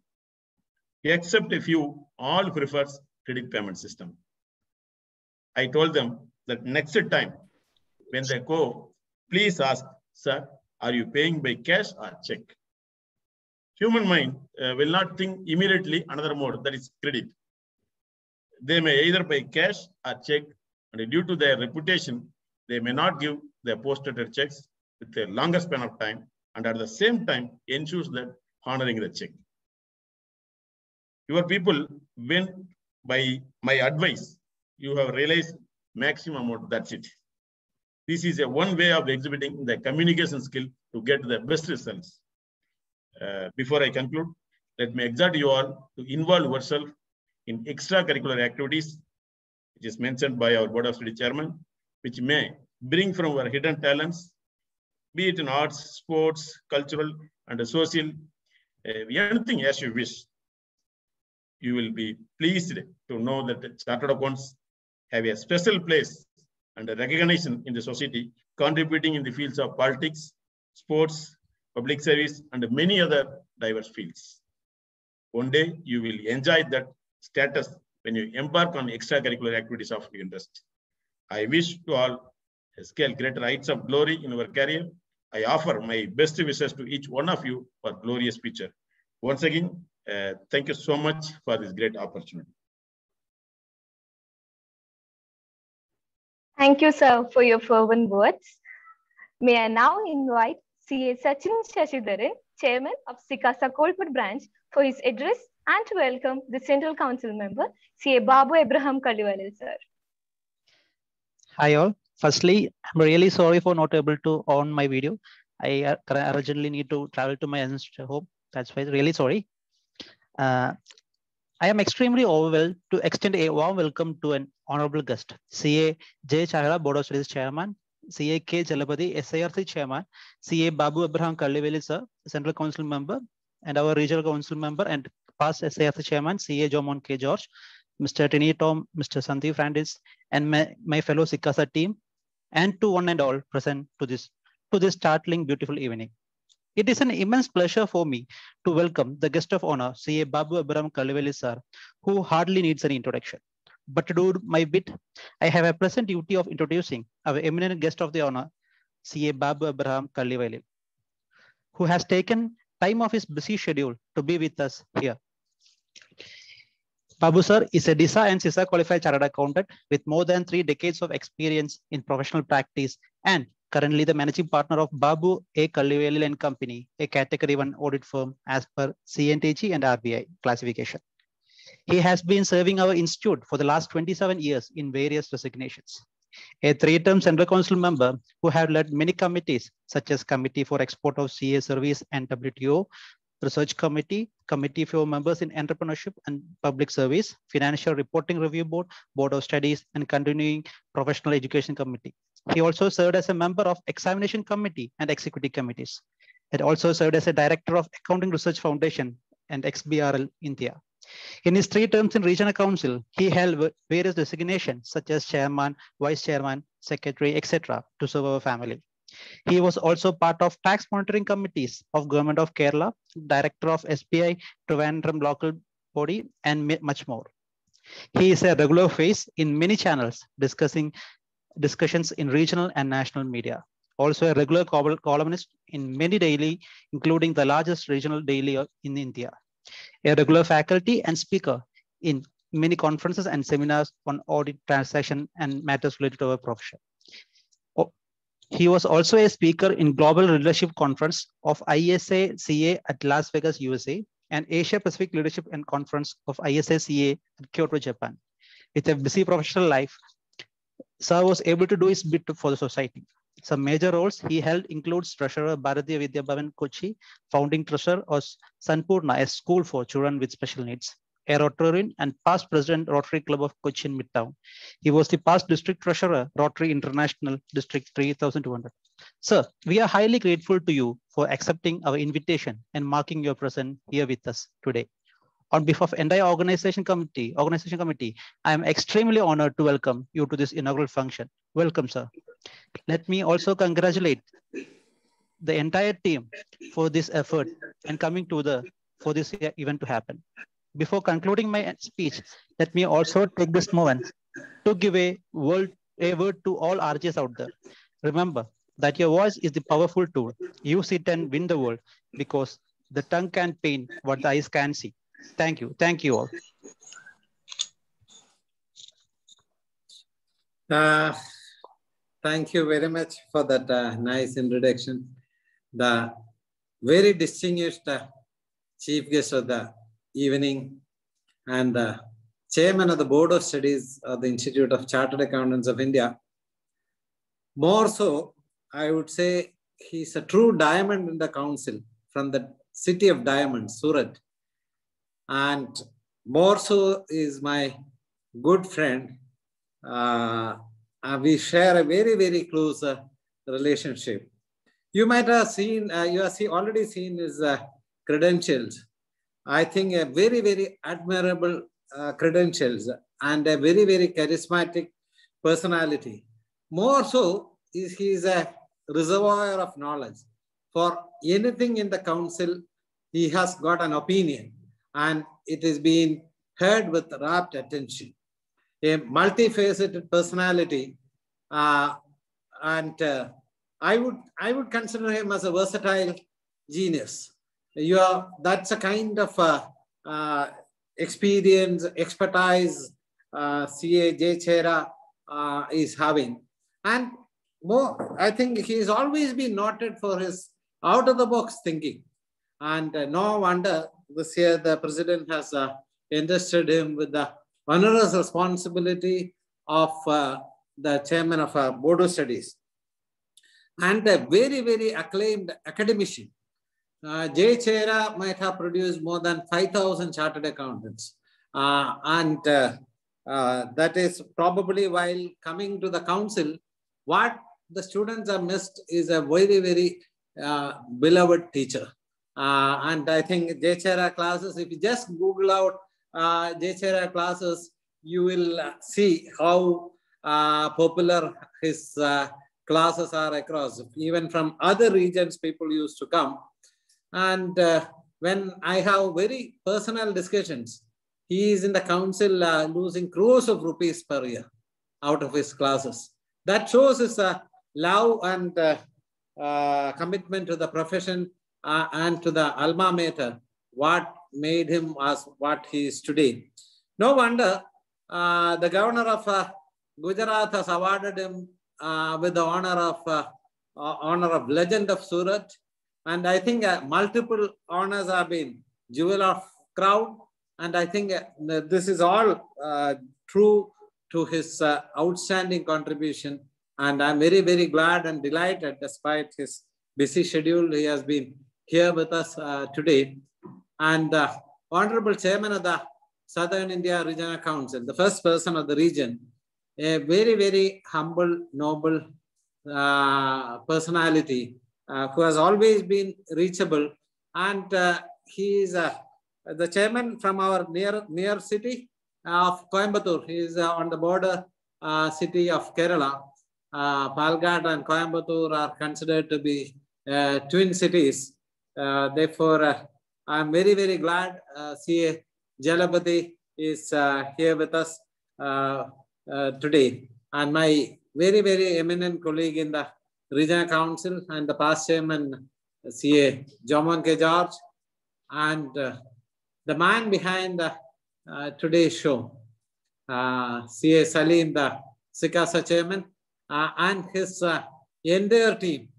Except a few, all prefers credit payment system. I told them that next time when they go, please ask, sir, are you paying by cash or check? Human mind will not think immediately another mode, that is credit. They may either pay cash or check, and due to their reputation, they may not give their post-dated checks with a longer span of time, and at the same time ensures that honoring the check. Your people went by my advice. You have realized maximum amount, that's it. This is a one way of exhibiting the communication skill to get the best results. Before I conclude, let me exhort you all to involve yourself in extracurricular activities, which is mentioned by our Board of Study Chairman, which may bring from our hidden talents, be it in arts, sports, cultural, and social, anything as you wish. You will be pleased to know that the Chartered Accounts have a special place and a recognition in the society, contributing in the fields of politics, sports, public service, and many other diverse fields. One day, you will enjoy that status when you embark on extracurricular activities of your interest. I wish to all scale greater heights of glory in your career. I offer my best wishes to each one of you for glorious future. Once again, thank you so much for this great opportunity. Thank you, sir, for your fervent words. May I now invite CA Sachin Shashidharan, Chairman of CICASA Kolpur branch, for his address and to welcome the Central Council member, CA Babu Abraham Kallivalil, sir. Hi all. Firstly, I'm really sorry for not able to on my video. I urgently need to travel to my ancestral home. That's why really sorry. I am extremely overwhelmed to extend a warm welcome to an honorable guest, CA J. Chahra, Board of Studies Chairman, CA K. Jalapati, SIRC Chairman, CA Babu Abraham Kallivalil, sir, Central Council member, and our Regional Council member and past SIRC Chairman, CA Jomon K. George, Mr. Tini Tom, Mr. Sandeep Francis, and my fellow CICASA team, and to one and all present to this startling beautiful evening. It is an immense pleasure for me to welcome the guest of honor, CA Babu Abraham Kallivalil, sir, who hardly needs an introduction. But to do my bit, I have a pleasant duty of introducing our eminent guest of the honor, CA Babu Abraham Kallivalil, who has taken time off his busy schedule to be with us here. Babu sir is a DISA and CISA qualified chartered accountant with more than 3 decades of experience in professional practice and currently the managing partner of Babu A. Kallivalil and Company, a category 1 audit firm as per CNTG and RBI classification. He has been serving our institute for the last 27 years in various designations. A 3-term Central Council member who have led many committees such as Committee for Export of CA Service and WTO, Research Committee, Committee for Members in Entrepreneurship and Public Service, Financial Reporting Review Board, Board of Studies, and Continuing Professional Education Committee. He also served as a member of Examination Committee and Executive Committees. He also served as a Director of Accounting Research Foundation and XBRL India. In his 3 terms in Regional Council, he held various designations such as Chairman, Vice Chairman, Secretary, etc. to serve our family. He was also part of tax monitoring committees of Government of Kerala, Director of SBI, Trivandrum local body, and much more. He is a regular face in many channels discussions in regional and national media. Also a regular columnist in many daily, including the largest regional daily in India. A regular faculty and speaker in many conferences and seminars on audit, transaction, and matters related to our profession. He was also a speaker in Global Leadership Conference of ISA CA at Las Vegas, USA, and Asia Pacific Leadership and Conference of ISA CA at Kyoto, Japan. With a busy professional life, Sir was able to do his bit for the society. Some major roles he held includes Treasurer Bharatiya Vidya Bhavan Kochi, founding treasurer of Sanpurna, a school for children with special needs, a Rotarian and past president Rotary Club of Cochin Midtown. He was the past district treasurer, Rotary International District 3200. Sir, we are highly grateful to you for accepting our invitation and marking your presence here with us today. On behalf of entire organization committee, I am extremely honored to welcome you to this inaugural function. Welcome, sir. Let me also congratulate the entire team for this effort and coming to for this event to happen. Before concluding my speech, let me also take this moment to give a word to all RJs out there. Remember that your voice is the powerful tool. Use it and win the world, because the tongue can paint what the eyes can see. Thank you. Thank you all. Thank you very much for that nice introduction. The very distinguished chief guest of the evening and the chairman of the Board of Studies of the Institute of Chartered Accountants of India. More so, I would say he's a true diamond in the council from the city of diamonds, Surat. And more so is my good friend. We share a very, very close relationship. You might have seen, you have already seen his credentials. I think a very, very admirable credentials and a very, very charismatic personality. More so, he's a reservoir of knowledge. For anything in the council, he has got an opinion and it is being heard with rapt attention. A multifaceted personality, and I would consider him as a versatile genius. That's a kind of experience, expertise CA J. Chera is having. And more, I think he's always been noted for his out-of-the-box thinking. And no wonder this year the president has entrusted him with the onerous responsibility of the chairman of Board of Studies. And a very, very acclaimed academician. J. Chera might have produced more than 5,000 chartered accountants. That is probably while coming to the council, what the students have missed is a very, very beloved teacher. And I think J. Chera classes, if you just Google out J. Chera classes, you will see how popular his classes are across. Even from other regions, people used to come. And when I have very personal discussions, he is in the council losing crores of rupees per year out of his classes. That shows his love and commitment to the profession and to the alma mater, what made him as what he is today. No wonder the governor of Gujarat has awarded him with the honor of Legend of Surat. And I think multiple honors have been Jewel of Crown. And I think this is all true to his outstanding contribution. And I'm very, very glad and delighted, despite his busy schedule, he has been here with us today. And the Honorable Chairman of the Southern India Regional Council, the first person of the region, a very, very humble, noble personality who has always been reachable. And he is the chairman from our near city of Coimbatore. He is on the border city of Kerala. Palghat and Coimbatore are considered to be twin cities. Therefore, I'm very, very glad CA Jalapati is here with us today. And my very, very eminent colleague in the Regional Council and the past chairman, CA Jamon K. George, and the man behind today's show, CA Salim, the SICASA chairman, and his entire team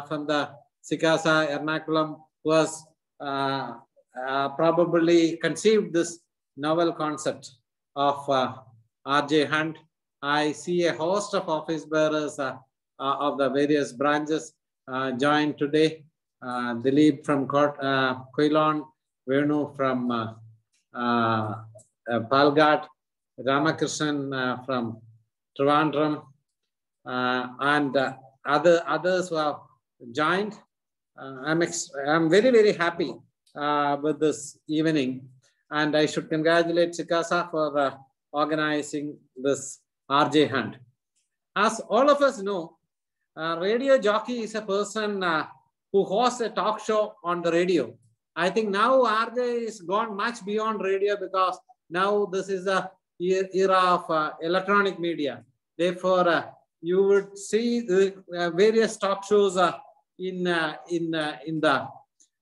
from the SICASA Ernakulam, who has probably conceived this novel concept of RJ Hunt. I see a host of office bearers of the various branches joined today. Dilip from Koilon, Venu from Palghat, Ramakrishnan from Trivandrum, and others who have joined. I'm very, very happy with this evening, and I should congratulate SICASA for organizing this RJ Hunt. As all of us know, radio jockey is a person who hosts a talk show on the radio. I think now RJ is gone much beyond radio, because now this is the era of electronic media. Therefore, you would see the various talk shows in the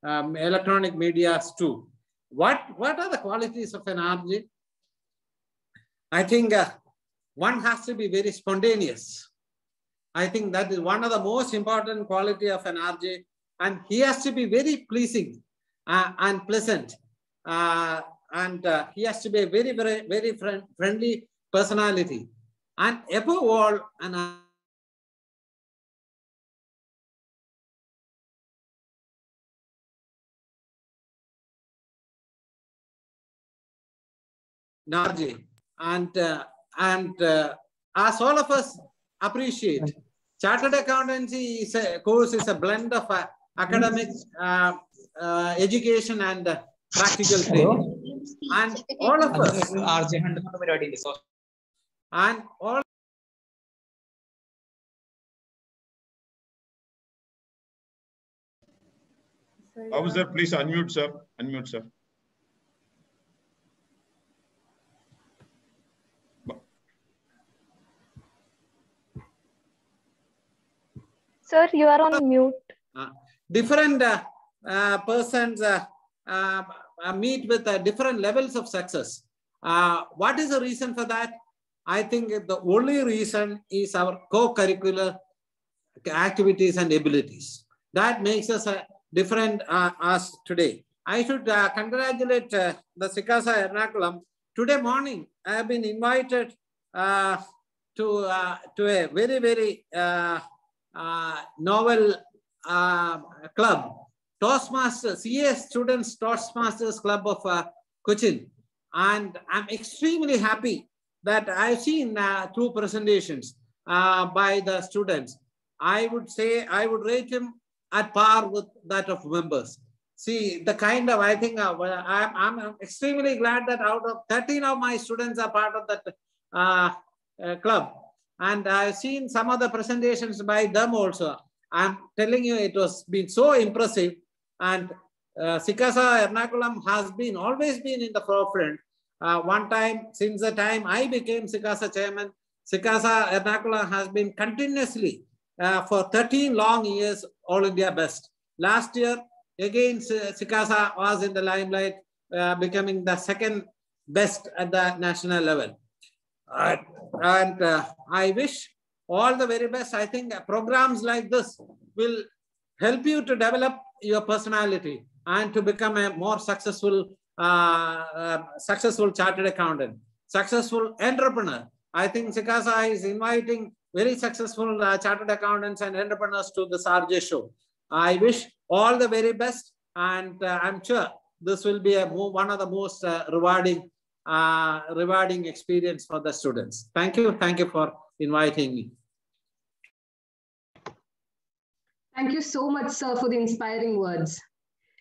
electronic medias too. What are the qualities of an RJ? I think one has to be very spontaneous. I think that is one of the most important quality of an RJ, and he has to be very pleasing and pleasant, and he has to be a very, very, very friendly personality, and above all, an RJ. And as all of us appreciate, Chartered Accountancy course is a blend of academic education and practical training. And all of us, and all Officer, please unmute, sir. Unmute, sir. Sir, you are on mute. Different persons meet with different levels of success. What is the reason for that? I think the only reason is our co-curricular activities and abilities. That makes us different as today. I should congratulate the Sikasa Ernakulam. Today morning, I have been invited to a very, very novel club, Toastmasters, CA Students Toastmasters Club of Cochin. And I'm extremely happy that I've seen 2 presentations by the students. I would say I would rate him at par with that of members. See, the kind of, I think I'm extremely glad that out of 13 of my students are part of that club. And I've seen some of the presentations by them also. I'm telling you, it was been so impressive. And Sikasa Ernakulam has always been in the forefront. One time, since the time I became Sikasa chairman, Sikasa Ernakulam has been continuously for 13 long years All India best. Last year, again, Sikasa was in the limelight, becoming the second best at the national level. And I wish all the very best. I think programs like this will help you to develop your personality and to become a more successful, successful chartered accountant, successful entrepreneur. I think Sikasa is inviting very successful chartered accountants and entrepreneurs to this RJ show. I wish all the very best, and I'm sure this will be one of the most rewarding experience for the students. Thank you for inviting me. Thank you so much, sir, for the inspiring words.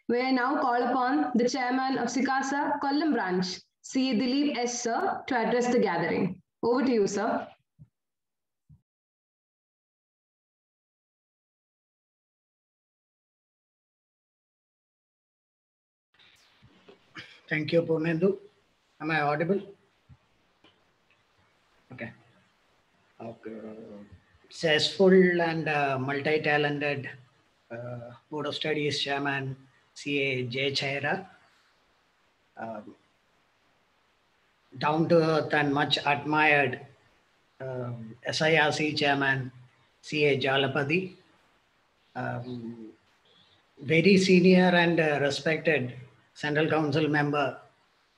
May I now call upon the chairman of Sikasa Kollam branch, CA Dilip S. sir, to address the gathering. Over to you, sir. Thank you, Purnendu. Am I audible? Okay. Successful and multi-talented Board of Studies Chairman, CA J. Chaira. Down to earth and much admired SIRC Chairman, CA Jalapati. Very senior and respected Central Council member,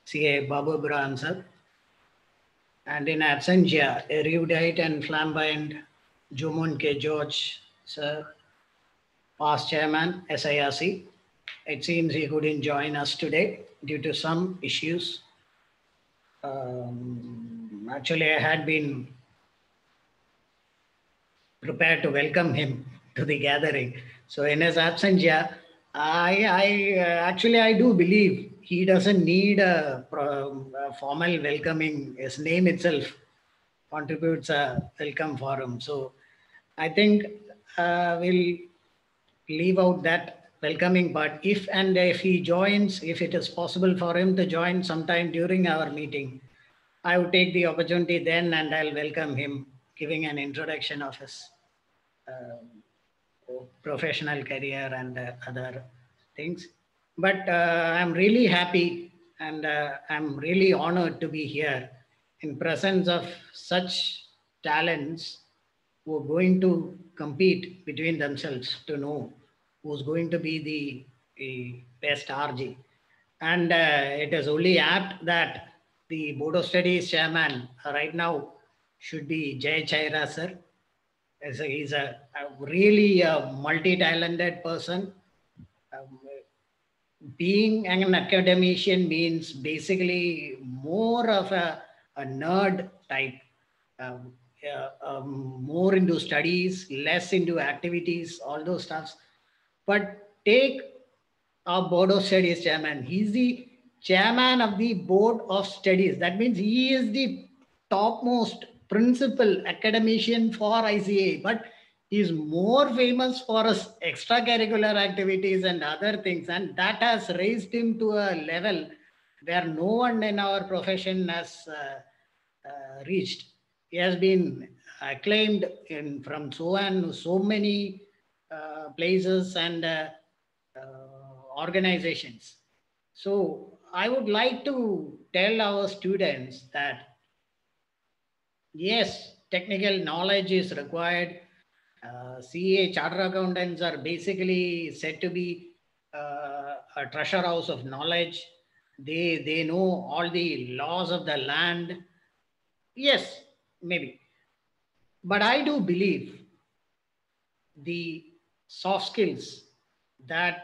CA Babu Abraham sir. And in absentia, erudite and flamboyant Jumun K. George sir, past chairman, SIRC. It seems he couldn't join us today due to some issues. Actually, I had been prepared to welcome him to the gathering. So in his absentia, I do believe he doesn't need a formal welcoming. His name itself contributes a welcome for him. So I think will leave out that welcoming part. If he joins, if it is possible for him to join sometime during our meeting, I would take the opportunity then and I'll welcome him, giving an introduction of his professional career and other things. But I'm really happy and I'm really honored to be here in presence of such talents who are going to compete between themselves to know who's going to be the best RG. And it is only apt that the Board of Studies chairman right now should be Jay Chaira sir. He's a really multi-talented person. Being an academician means basically more of a nerd type, more into studies, less into activities, all those stuffs. But take our Board of Studies chairman. He's the chairman of the Board of Studies. That means he is the topmost principal academician for ICA, but he's more famous for his extracurricular activities and other things. And that has raised him to a level where no one in our profession has reached. He has been acclaimed from so many places and organizations. So I would like to tell our students that yes, technical knowledge is required. CA chartered accountants are basically said to be a treasure house of knowledge. They know all the laws of the land. Yes, maybe. But I do believe the soft skills that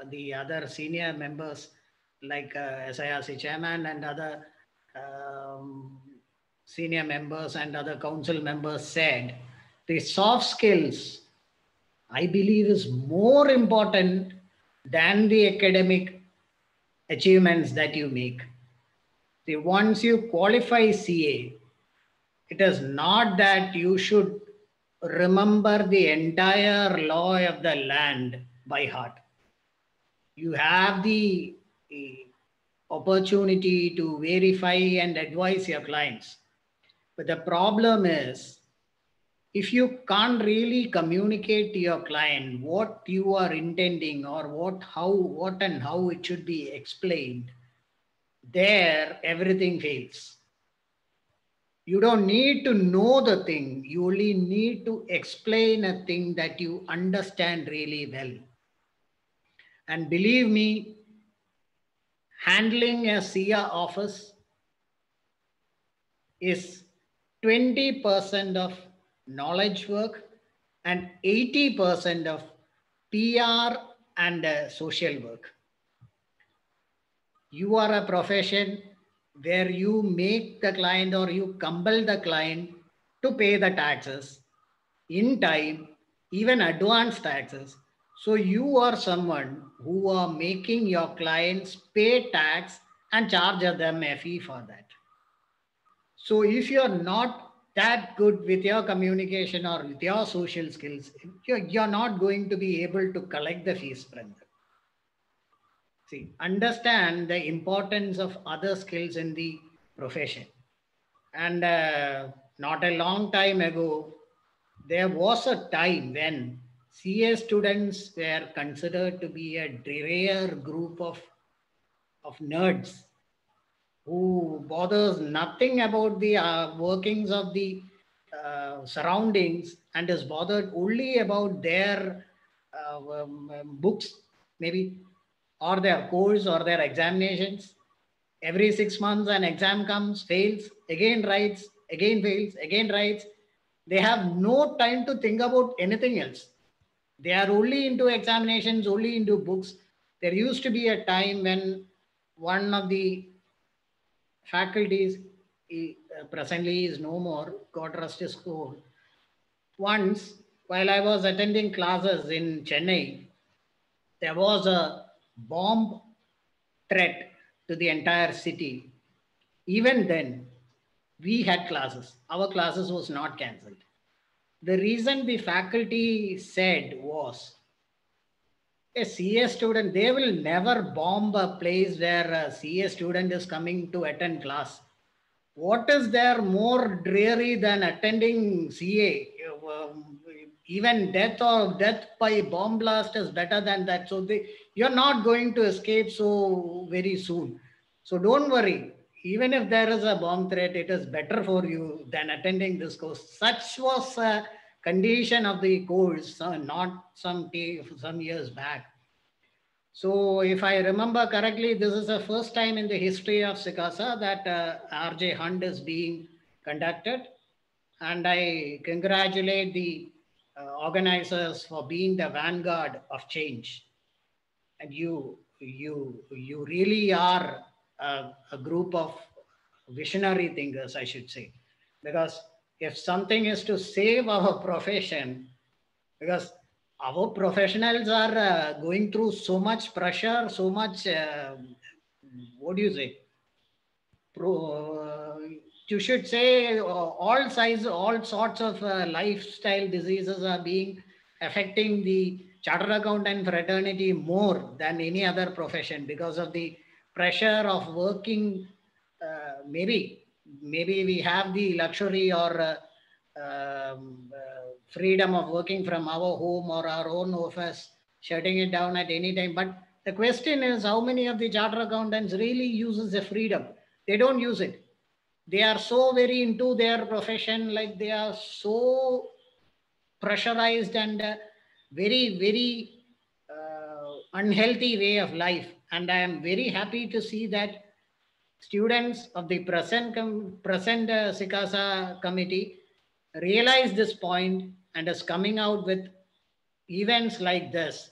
the other senior members like SIRC chairman and other senior members and other council members said, the soft skills, I believe, is more important than the academic achievements that you make. See, once you qualify CA, it is not that you should remember the entire law of the land by heart. You have the opportunity to verify and advise your clients. But the problem is, if you can't really communicate to your client what you are intending or what and how it should be explained, there everything fails. You don't need to know the thing. You only need to explain a thing that you understand really well. And believe me, handling a SIA office is 20% of knowledge work and 80% of PR and social work. You are a profession where you make the client or you compel the client to pay the taxes in time, even advance taxes. So you are someone who are making your clients pay tax and charge them a fee for that. So if you're not that good with your communication or with your social skills, you're not going to be able to collect the fees from them. See, understand the importance of other skills in the profession. And not a long time ago, there was a time when CA students were considered to be a rare group of nerds who bothers nothing about the workings of the surroundings and is bothered only about their books, maybe, or their course or their examinations. Every 6 months an exam comes, fails, again writes, again fails, again writes. They have no time to think about anything else. They are only into examinations, only into books. There used to be a time when one of the faculties, presently is no more, God rest his soul. Once, while I was attending classes in Chennai, there was a bomb threat to the entire city. Even then, we had classes. Our classes was not cancelled. The reason the faculty said was, a CA student, they will never bomb a place where a CA student is coming to attend class. What is there more dreary than attending CA? Even death by bomb blast is better than that. So you're not going to escape so very soon. So don't worry. Even if there is a bomb threat, it is better for you than attending this course. Such was a condition of the course, not some years back. So if I remember correctly, this is the first time in the history of SICASA that RJ Hunt is being conducted. And I congratulate the organizers for being the vanguard of change. And you really are a group of visionary thinkers, I should say. Because if something is to save our profession, because our professionals are going through so much pressure, so much, what do you say? You should say all sorts of lifestyle diseases are affecting the chartered accountant fraternity more than any other profession because of the pressure of working. Maybe we have the luxury or freedom of working from our home or our own office, shutting it down at any time. But the question is, how many of the chartered accountants really uses the freedom? They don't use it. They are so very into their profession, like they are so pressurized and very, very unhealthy way of life. And I am very happy to see that students of the present SICASA committee realize this point and is coming out with events like this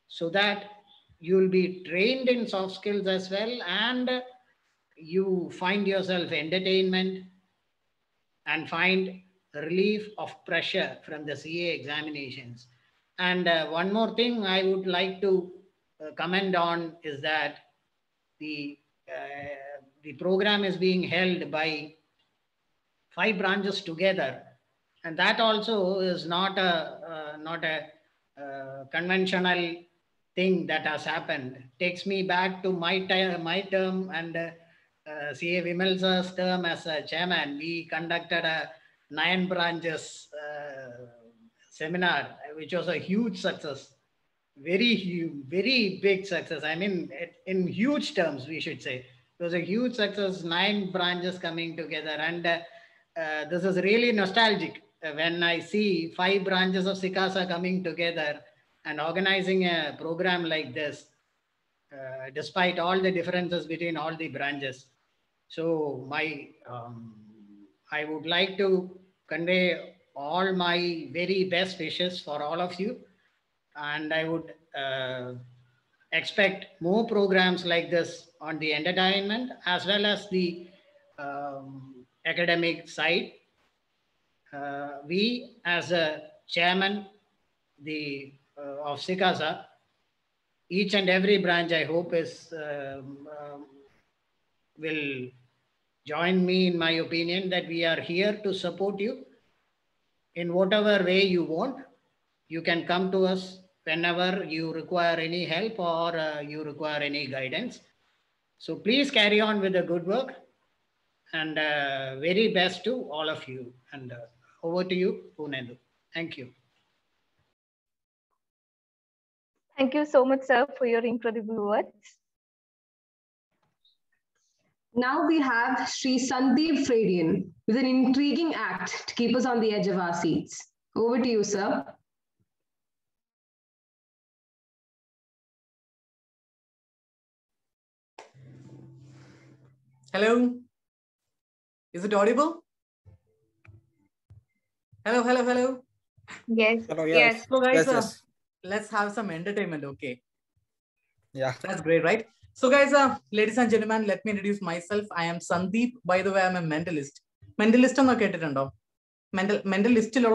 so that you will be trained in soft skills as well, and you find yourself entertainment and find relief of pressure from the CA examinations. And one more thing I would like to comment on is that the program is being held by 5 branches together, and that also is not a conventional thing that has happened. It takes me back to my term and CA Vimal's term as a chairman. We conducted a 9 branches seminar, which was a huge success. Very big success. I mean, in huge terms, we should say. It was a huge success, 9 branches coming together. And this is really nostalgic when I see 5 branches of SICASA coming together and organizing a program like this, despite all the differences between all the branches. So I would like to convey all my very best wishes for all of you. And I would expect more programs like this on the entertainment as well as the academic side. We as a chairman of SICASA, each and every branch I hope will join me in my opinion that we are here to support you in whatever way you want. You can come to us whenever you require any help or you require any guidance. So please carry on with the good work, and very best to all of you. And over to you, Punendu. Thank you. Thank you so much, sir, for your incredible words. Now we have Sri Sandeep Fradian with an intriguing act to keep us on the edge of our seats. Over to you, sir. Hello, is it audible? Hello. Yes. Hello, yes. So guys, Yes. let's have some entertainment, okay? Yeah. That's great, right? So guys, ladies and gentlemen, let me introduce myself. I am Sandeep. By the way, I'm a mentalist. Mentalist എന്നൊക്കെ കേട്ടിട്ടുണ്ടോ? Mentalistil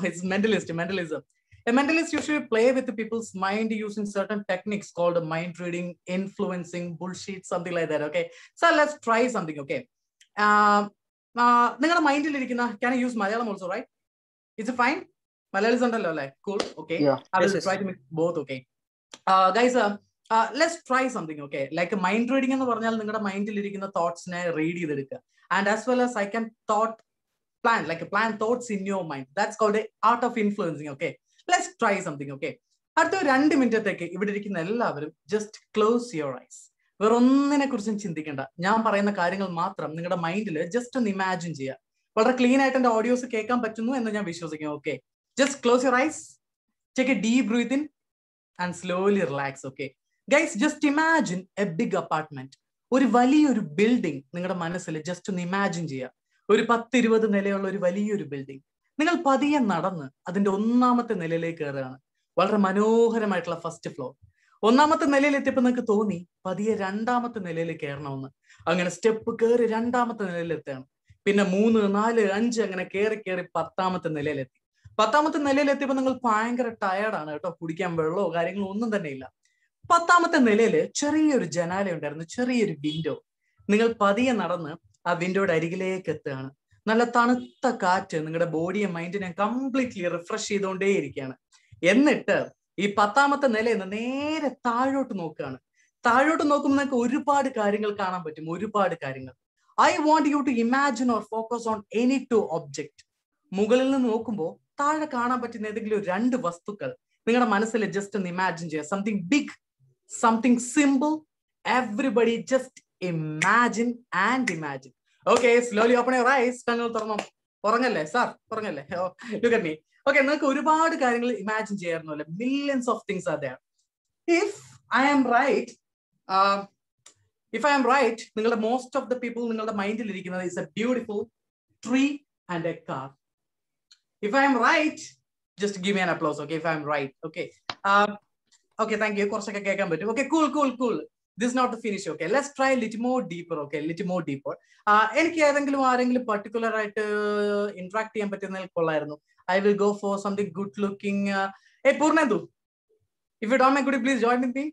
it's mentalism. A mentalist usually play with the people's mind using certain techniques called mind reading, influencing, bullshit, something like that. Okay, so let's try something. Okay, നിങ്ങളുടെ മൈൻഡിൽ ഇരിക്കുന്ന, can I use Malayalam also, right? It's fine. Malayalis ഉണ്ടല്ലോ അല്ലേ? Cool. Okay. Yeah. I will Yes, try to mix both. Okay. Guys, let's try something. Okay. Like mind reading എന്ന് പറഞ്ഞാൽ നിങ്ങളുടെ മൈൻഡിൽ ഇരിക്കുന്ന തോട്ട്സിനെ റീഡ് ചെയ്തെടുക്കുക. And as well as I can plan thoughts in your mind. That's called the art of influencing. Okay. Let's try something. Okay. അടുത്ത 2 മിനിറ്റത്തേക്ക് ഇവിടെ ഇരിക്കുന്ന എല്ലാവരും just close your eyes. വേറെ ഒന്നിനെ കുറിച്ചും ചിന്തിക്കേണ്ട. ഞാൻ പറയുന്ന കാര്യങ്ങൾ മാത്രം നിങ്ങളുടെ മൈൻഡിൽ ജസ്റ്റ് ഒന്ന് ഇമാജിൻ ചെയ്യുക. വളരെ ക്ലീൻ ആയിട്ട് എന്റെ ഓഡിയോസ് കേൾക്കാൻ പറ്റുന്നു എന്ന് ഞാൻ വിശ്വസിക്കുന്നു. Okay, just close your eyes, take a deep breath in and slowly relax. Okay guys, just imagine a big apartment. ഒരു വലിയൊരു ബിൽഡിംഗ് നിങ്ങളുടെ മനസ്സിൽ ജസ്റ്റ് ഒന്ന് ഇമാജിൻ ചെയ്യുക. ഒരു 10-20 നിലയുള്ള ഒരു വലിയൊരു ബിൽഡിംഗ്. നിങ്ങൾ പതിയെ നടന്ന് അതിന്റെ 1ാമത്തെ നിലയിലേക്ക് കയറുകയാണ്. വളരെ മനോഹരമായിട്ടുള്ള ഫസ്റ്റ് ഫ്ലോർ. 1ാമത്തെ നിലയിൽ എത്തിയപ്പോൾ നിങ്ങൾക്ക് തോന്നി പതിയെ 2ാമത്തെ നിലയിലേക്ക് കയറണമെന്ന്. അങ്ങനെ സ്റ്റെപ്പ് കയറി 2ാമത്തെ നിലയിൽ എത്തുകയാണ്. പിന്നെ 3, 4, 5 അങ്ങനെ കയറി 10ാമത്തെ നിലയിലെത്തി. 10ാമത്തെ നിലയിലെത്തിയപ്പോൾ നിങ്ങൾ ഭയങ്കര ടയർഡാണ് കേട്ടോ. കുടിക്കാൻ വെള്ളമോ കാര്യങ്ങളോ ഒന്നും തന്നെ ഇല്ല. 10ാമത്തെ നിലയിൽ ചെറിയൊരു ജനാല ഉണ്ടായിരുന്നു, ചെറിയൊരു വിൻഡോ. നിങ്ങൾ പതിയെ നടന്ന് ആ വിൻഡോയുടെ അരികിലേക്ക് എത്തുകയാണ്. നല്ല തണുത്ത കാറ്റ് നിങ്ങളുടെ ബോഡിയെ മൈൻഡിനെ കംപ്ലീറ്റ്ലി റിഫ്രഷ് ചെയ്തുകൊണ്ടേയിരിക്കുകയാണ്. എന്നിട്ട് ഈ 10ാമത്തെ നിലയിൽ നിന്ന് നേരെ താഴോട്ട് നോക്കുകയാണ്. താഴോട്ട് നോക്കുമ്പോൾ നിങ്ങൾക്ക് ഒരുപാട് കാര്യങ്ങൾ കാണാൻ പറ്റും, ഒരുപാട് കാര്യങ്ങൾ. I want you to imagine or focus on any 2 objects. മുകളിൽ നിന്ന് നോക്കുമ്പോൾ താഴെ കാണാൻ പറ്റുന്ന ഏതെങ്കിലും 2 വസ്തുക്കൾ നിങ്ങളുടെ മനസ്സിൽ ജസ്റ്റ് ഒന്ന് ഇമാജിൻ ചെയ്യുക. Something big, something simple. Everybody just imagine and imagine. Okay, slowly open your eyes. കണ്ണുകൾ തുറന്നോ. ഉറങ്ങല്ലേ സാർ, ഉറങ്ങല്ലേ? Look at me. ഓക്കെ, നിങ്ങൾക്ക് ഒരുപാട് കാര്യങ്ങൾ ഇമാജിൻ ചെയ്യാറുണ്ടോ അല്ലെ? Millions of things are there. If I am right, നിങ്ങളുടെ മോസ്റ്റ് ഓഫ് ദ പീപ്പിൾ നിങ്ങളുടെ മൈൻഡിൽ ഇരിക്കുന്നത് is a beautiful tree and a car. If I am right, just give me an applause. Okay, if I am right. Okay. Okay, thank you. കുറച്ചൊക്കെ കേൾക്കാൻ പറ്റും. Okay, cool. This is not the finish. Okay, let's try a little more deeper. Okay, little more deeper. എനിക്ക് ആരെങ്കിലും particular ആയിട്ട് interact ചെയ്യാൻ പറ്റുന്നതിൽ കൊള്ളായിരുന്നു. I will go for something good looking. Hey, Purnendu, if you don't mind, could you please join with me?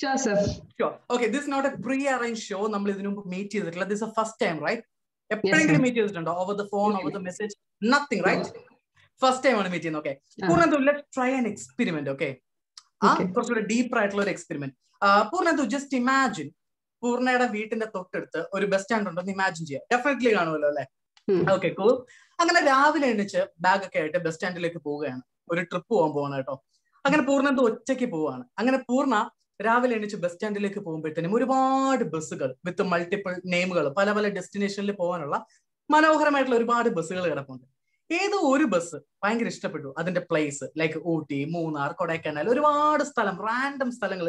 Sure, sir. Sure. Okay, this is not a pre-arranged show. നമ്മൾ ഇതിനു മുമ്പ് meet ചെയ്തിട്ടില്ല. This is a first time, right? എപ്പോഴെങ്കിലും meet ചെയ്തിട്ടുണ്ടോ? Over the phone, over the message? Nothing, right? First time ആണ് meet ചെയ്യുന്നത്. Okay. Purnendu, let's try an experiment. Okay. കുറച്ചുകൂടെ deeper ആയിട്ടുള്ള ഒരു എക്സ്പെരിമെന്റ്. Purnendu, just imagine പൂർണ്ണയുടെ വീട്ടിന്റെ തൊട്ടടുത്ത് ഒരു ബസ് സ്റ്റാൻഡ് ഉണ്ടെന്ന് ഇമാജിൻ ചെയ്യാം. ഡെഫിനറ്റ്ലി കാണുമല്ലോ അല്ലെ? Okay, cool. അങ്ങനെ രാവിലെ എണ്ണിച്ച് ബാഗൊക്കെ ആയിട്ട് ബസ് സ്റ്റാൻഡിലേക്ക് പോവുകയാണ്. ഒരു ട്രിപ്പ് പോകാൻ പോവാണ് കേട്ടോ. അങ്ങനെ പൂർണ്ണ ഒറ്റയ്ക്ക് പോവാണ്. അങ്ങനെ പൂർണ്ണ രാവിലെ എണ്ണിച്ച് ബസ് സ്റ്റാൻഡിലേക്ക് പോകുമ്പോഴത്തേനും ഒരുപാട് ബസ്സുകൾ വിത്ത് മൾട്ടിപ്പിൾ നെയിമുകൾ, പല പല ഡെസ്റ്റിനേഷനിൽ പോകാനുള്ള മനോഹരമായിട്ടുള്ള ഒരുപാട് ബസ്സുകൾ കിടപ്പുണ്ട്. ഏതോ ഒരു ബസ് ഭയങ്കര ഇഷ്ടപ്പെട്ടു. അതിന്റെ പ്ലേസ് ലൈക്ക് ഊട്ടി, മൂന്നാർ, കൊടൈക്കനാൽ, ഒരുപാട് സ്ഥലം, റാൻഡം സ്ഥലങ്ങൾ,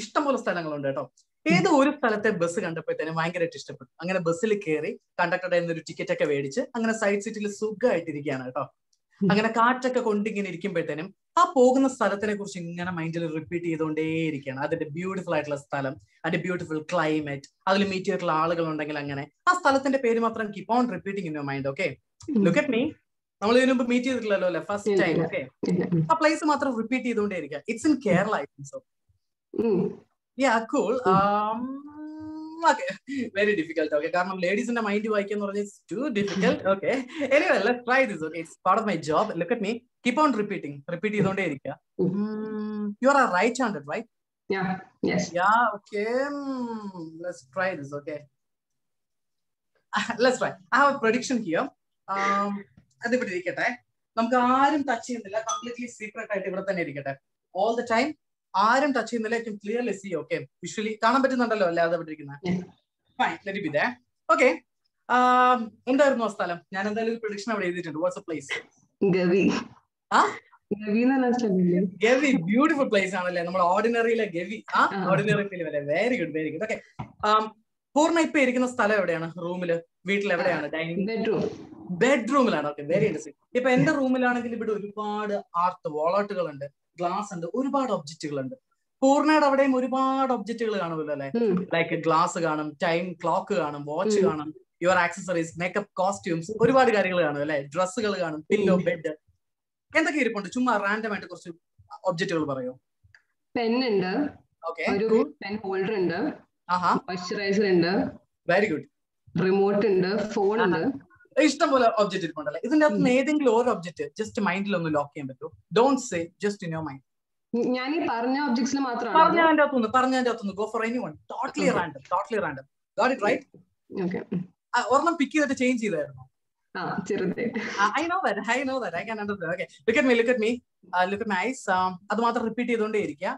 ഇഷ്ടംപോലെ സ്ഥലങ്ങളുണ്ട് കേട്ടോ. ഏതോ ഒരു സ്ഥലത്തെ ബസ് കണ്ടപ്പോഴത്തേനും ഭയങ്കരമായിട്ട് ഇഷ്ടപ്പെട്ടു. അങ്ങനെ ബസ്സിൽ കയറി കണ്ടക്ടറുടെ ഒരു ടിക്കറ്റ് ഒക്കെ മേടിച്ച് അങ്ങനെ സൈഡ് സീറ്റിൽ സുഖമായിട്ടിരിക്കുകയാണ് കേട്ടോ. അങ്ങനെ കാറ്റൊക്കെ കൊണ്ടിങ്ങനെ ഇരിക്കുമ്പോഴത്തേനും ആ പോകുന്ന സ്ഥലത്തിനെ കുറിച്ച് ഇങ്ങനെ മൈൻഡിൽ റിപ്പീറ്റ് ചെയ്തുകൊണ്ടേയിരിക്കുകയാണ്. അതിന്റെ ബ്യൂട്ടിഫുൾ ആയിട്ടുള്ള സ്ഥലം, അതിന്റെ ബ്യൂട്ടിഫുൾ ക്ലൈമറ്റ്, അതിൽ മീറ്റ് ചെയ്തിട്ടുള്ള ആളുകൾ ഉണ്ടെങ്കിൽ അങ്ങനെ ആ സ്ഥലത്തിന്റെ പേര് മാത്രം keep on repeating in your mind. Okay, look at me. നമ്മൾ ഇതിനു മുമ്പ് മീറ്റ് ചെയ്തിട്ടില്ലല്ലോ അല്ലെ? First time. ഓക്കെ, ആ പ്ലേസ് മാത്രം റിപ്പീറ്റ് ചെയ്തുകൊണ്ടേയിരിക്കുക. It's in Kerala, I think so. Yeah, cool. Okay, very difficult. Okay, കാരണം ലേഡീസിന്റെ മൈൻഡ് വായിക്കാന്ന് പറഞ്ഞാൽ it's too difficult. Okay, anyway, let's try this. Okay, it's part of my job. Look at me. Keep on repeating. Repeat ചെയ്തുകൊണ്ടേ ഇരിക്കുക. You are a right-handed, right? Yeah. Yes. Yeah. Okay. Let's try this. Okay. Let's try. I have a prediction here. അതിവിടെ ഇരിക്കട്ടെ. നമുക്ക് ആരും touch ചെയ്യുന്നില്ല. Completely secret ആയിട്ട് ഇവിടെ തന്നെ ഇരിക്കട്ടെ. All the time. ആരും ടച്ച് ചെയ്യുന്നില്ല. I can clearly see. Okay, visually കാണാൻ പറ്റുന്നുണ്ടല്ലോ അല്ലേ? അത് അവിടെ ഇരിക്കുന്നത്. Fine, let be there. Okay, എന്തായിരുന്നു ആ സ്ഥലം? ഞാൻ എന്തായാലും ഒരു പ്രഡിക്ഷൻ അവിടെ എഴുതിയിട്ടുണ്ട്. What's a place? Gavi. Gavi beautiful place ആണല്ലേ? നമ്മുടെ ഓർഡിനറിയിലെ ഗവി. ഓർഡിനറി ഫിലിം അല്ലേ? Very good, very good. Okay, Poorna ഇപ്പൊ ഇരിക്കുന്ന സ്ഥലം എവിടെയാണ്? റൂമില്, വീട്ടിൽ എവിടെയാണ്? ഡൈനിങ് ബെഡ്റൂമിലാണ്. Okay, very interesting. ഇപ്പൊ എന്റെ റൂമിലാണെങ്കിൽ ഇവിടെ ഒരുപാട് ആർട്ട് വോളോട്ടുകൾ ഉണ്ട്, ഗ്ലാസ് ഉണ്ട്, ഒരുപാട് ഒബ്ജക്റ്റുകൾ ഉണ്ട്. പൂർണ്ണയുടെ അവിടെയും ഒരുപാട് ഒബ്ജക്റ്റുകൾ കാണുമല്ലോ അല്ലെ? ലൈക്ക് ഗ്ലാസ് കാണും, ടൈം ക്ലോക്ക് കാണും, വാച്ച് കാണും, യുവർ ആക്സസറീസ്, മേക്കപ്പ്, കോസ്റ്റ്യൂംസ്, ഒരുപാട് കാര്യങ്ങൾ കാണും അല്ലെ? ഡ്രസ്സുകൾ കാണും, പില്ലോ, ബെഡ്, എന്തൊക്കെ ഇരിപ്പുണ്ട്? ചുമ്മാ റാൻഡം ആയിട്ട് കുറച്ച് ഒബ്ജക്റ്റുകൾ പറയോ? പെൻ ഉണ്ട്. ഓക്കെ, ഒരു പെൻ ഹോൾഡർ ഉണ്ട്, മോയ്സ്ചറൈസർ ഉണ്ട്, വെരി ഗുഡ്, റിമോട്ട് ഉണ്ട്, ഫോൺ ഉണ്ട്, ഇഷ്ടംപോലെ ഒബ്ജക്റ്റ് ഇരിപ്പുണ്ടല്ലേ? ഇതിന്റെ അകത്ത് ഏതെങ്കിലും ഒരു ഒബ്ജക്റ്റ് ജസ്റ്റ് മൈൻഡിൽ ഒന്ന് ലോക്ക് ചെയ്യാൻ പറ്റുമോ? Don't say, just in your mind. ഞാൻ ഈ പറഞ്ഞ ഒബ്ജക്ട്സിൽ മാത്രമാണ് പറഞ്ഞതിന്റെ അകത്തുനിന്ന് go for anyone. Totally random. Got it right? Okay. ഒരെണ്ണം പിക്ക് ചെയ്തിട്ട് ചേഞ്ച് ചെയ്തായിരുന്നു. I know that. I can understand. Okay, look at me. Look at my eyes. അത് മാത്രം റിപ്പീറ്റ് ചെയ്തുകൊണ്ടേ ഇരിക്കുക.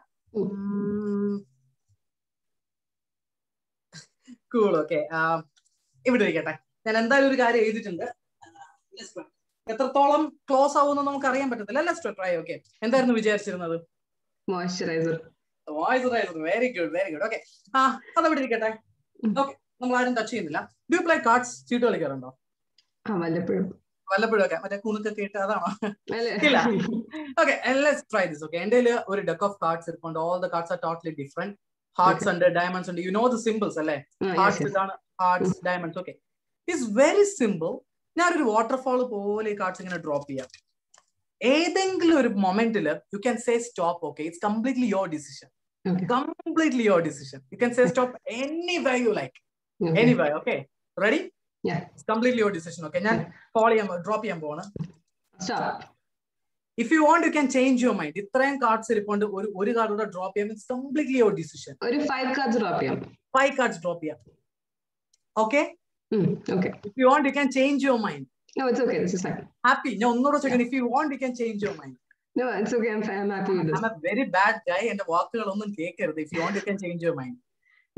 Cool. Okay. ഇവിടെ ഇരിക്കട്ടെ. ഞാൻ എന്തായാലും ഒരു കാര്യം എഴുതിയിട്ടുണ്ട്. എത്രത്തോളം ക്ലോസ് ആവുമെന്ന് നമുക്ക് അറിയാൻ പറ്റത്തില്ല. Let's try. ഓക്കെ, എന്തായിരുന്നു വിചാരിച്ചിരുന്നത്? മോയ്സ്ചറൈസർ. Very good. ഓക്കെ, അതവിടെ ഇരിക്കട്ടെ. ഓക്കെ, നമ്മൾ ആരും ടച്ച് ചെയ്യുന്നില്ല. Do you play cards? ചീട്ട് കളിക്കാറുണ്ടോ? വല്ലപ്പോഴും ഒക്കെ മറ്റേ കുണുക്കൊക്കെ ഇട്ട് അതാണോ? ഇല്ല. Okay, let's try this. Okay, എൻ്റെ ഒരു ഡെക്ക് ഓഫ് കാർഡ്സ് ഇരിപ്പുണ്ട്. All the cards are totally different. Hearts ഉണ്ട്, ഡയമണ്ട്സ് ഉണ്ട്. യു നോ ദ സിമ്പിൾസ് അല്ലേ? ഹാർട്ട്സ് ഇതാണ്, hearts, diamonds. Okay, it's very simple. ഞാനൊരു വാട്ടർഫാൾ പോലെ ഈ കാർഡ്സ് ഇങ്ങനെ ഡ്രോപ്പ് ചെയ്യാം. ഏതെങ്കിലും ഒരു മൊമെന്റില് you can say stop. Okay, it's completely your decision. U can say stop anywhere you like. Anywhere. Okay, ready? Yeah, it's completely your decision. Okay, ഞാൻ drop ചെയ്യാൻ പോവാണ്. Stop. If you want, you can change your mind. ഇത്രയും cards ഇരിപ്പുണ്ട്, ഒരു card കൂടെ drop ചെയ്യാം. It's completely your decision. ഒരു 5 cards drop ചെയ്യാം. 5 cards ഡ്രോപ്പ് ചെയ്യാം. Okay? Okay. If you want, you can change your mind. No, it's okay. This is fine. Happy? ഞാൻ ഒന്നുകൂടെ ചോദിക്കണം. If you want, you can change your mind. No, it's okay. I'm happy with this. I'm a very bad guy. എന്റെ വാക്കുകളൊന്നും കേൾക്കരുത്. If you want, you can change your mind.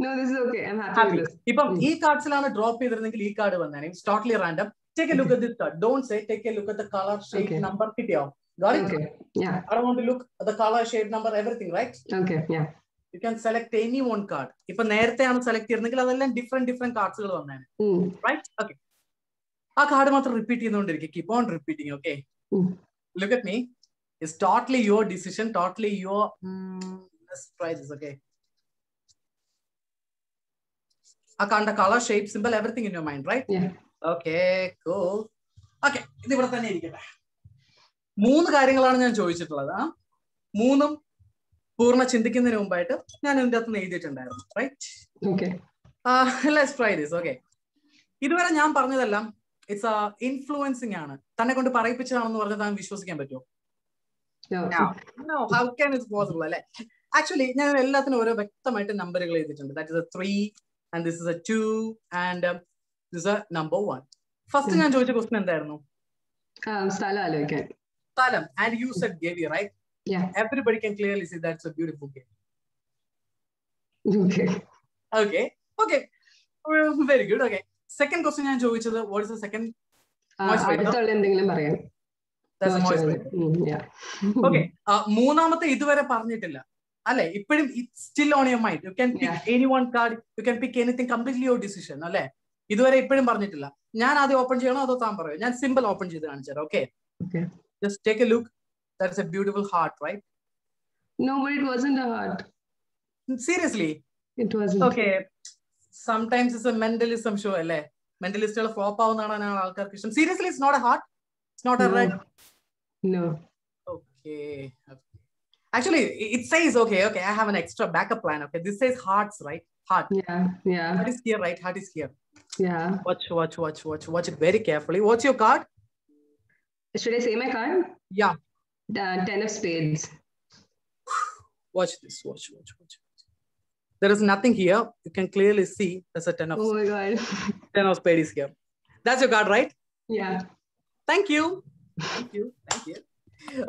No, this is okay. I'm happy with this. ഇപ്പം ഈ കാർഡ്സിലാണ് drop ചെയ്തിരുന്നെങ്കിൽ ഈ card വന്നേനെ. It's totally random. Take a look at this card. Don't say take a look at the color, shape, number. കിട്ടിയോ? Got it? Okay. Yeah. I don't want to look at the color, shape, number, everything, right? Okay. Yeah. You can select any one card. ഇപ്പൊ നേരത്തെയാണ് select ചെയ്തിരുന്നെങ്കിൽ അതെല്ലാം different കാർഡ്സുകൾ വന്നേനെ. Right? Okay. ആ card മാത്രം repeat ചെയ്തുകൊണ്ടിരിക്കും. Keep on repeating. Okay. Look at me. It's totally your decision. Totally your. Let's try this. Okay. The color, shape, symbol, everything in your mind, right? Yeah. Okay, cool. Okay, ഇത് ഇവിടെ തന്നെ ഇരിക്കട്ടെ. 3 കാര്യങ്ങളാണ് ഞാൻ ചോദിച്ചിട്ടുള്ളത്. മൂന്നും പൂർണ്ണ ചിന്തിക്കുന്നതിന് മുമ്പായിട്ട് ഞാൻ ഇതിന്റെ അകത്ത് എഴുതിയിട്ടുണ്ടായിരുന്നു. Right? Okay. Let's try this. Okay. ഇതുവരെ ഞാൻ പറഞ്ഞതെല്ലാം ഇറ്റ്സ് ഇൻഫ്ലുവൻസിങ് ആണ്. തന്നെ കൊണ്ട് പറയിപ്പിച്ചതാണെന്ന് പറഞ്ഞാൽ താൻ വിശ്വസിക്കാൻ പറ്റുമോ? No. How can it possible? അല്ലേ? ആക്ച്വലി ഞാൻ എല്ലാത്തിനും ഓരോ വ്യക്തമായിട്ട് നമ്പറുകൾ എഴുതിയിട്ടുണ്ട്. That is a 3. And this is a 2, and this is a number 1. First, ഞാൻ ചോദിച്ച ക്വസ്റ്റ്യൻ എന്തായിരുന്നു? സ്ഥലം ആലോചിക്കാൻ. സ്ഥലം. And you said Gevi, right? Yeah. Everybody can clearly see that's a beautiful Gevi. Okay. Okay. Very good. Okay. Second question ഞാൻ ചോദിച്ചത്, what is the second? അടുത്തുള്ള എന്തെങ്കിലും പറയാം. That's a moisturizer. Yeah. Okay. മൂന്നാമത്തെ ഇതുവരെ പറഞ്ഞിട്ടില്ല. അല്ലെ? ഇപ്പോഴും still on your mind. You can pick any one card. You can pick anything. Completely your decision. അല്ലെ? ഇതുവരെ ഇപ്പോഴും പറഞ്ഞിട്ടില്ല. ഞാൻ ആദ്യം ഓപ്പൺ ചെയ്യണോ അതോ താൻ പറയോ? ഞാൻ സിമ്പിൾ ഓപ്പൺ ചെയ്ത് കാണിച്ചു തരാം. Okay. Just take a look. That's a beautiful heart, right? No, but it wasn't a heart. Seriously? It wasn't. Okay. Sometimes it's a mentalism show, അല്ലെ? Mentalisറ്റുകൾ ഫ്ലോപ്പ് ആവുന്നതാണ് ആൾക്കാർക്ക് ഇഷ്ടം. Seriously, it's not a heart. It's not a red. No. Okay. Actually, it says, okay, I have an extra backup plan. Okay, this says hearts, right? Heart. Yeah. Heart is here, right? Heart is here. Yeah. Watch it very carefully. What's your card? Should I say my card? Yeah. 10 of spades. Watch this. Watch. There is nothing here. You can clearly see there's a 10 of. Oh my God. 10 of spades here. That's your card, right? Yeah. Thank you.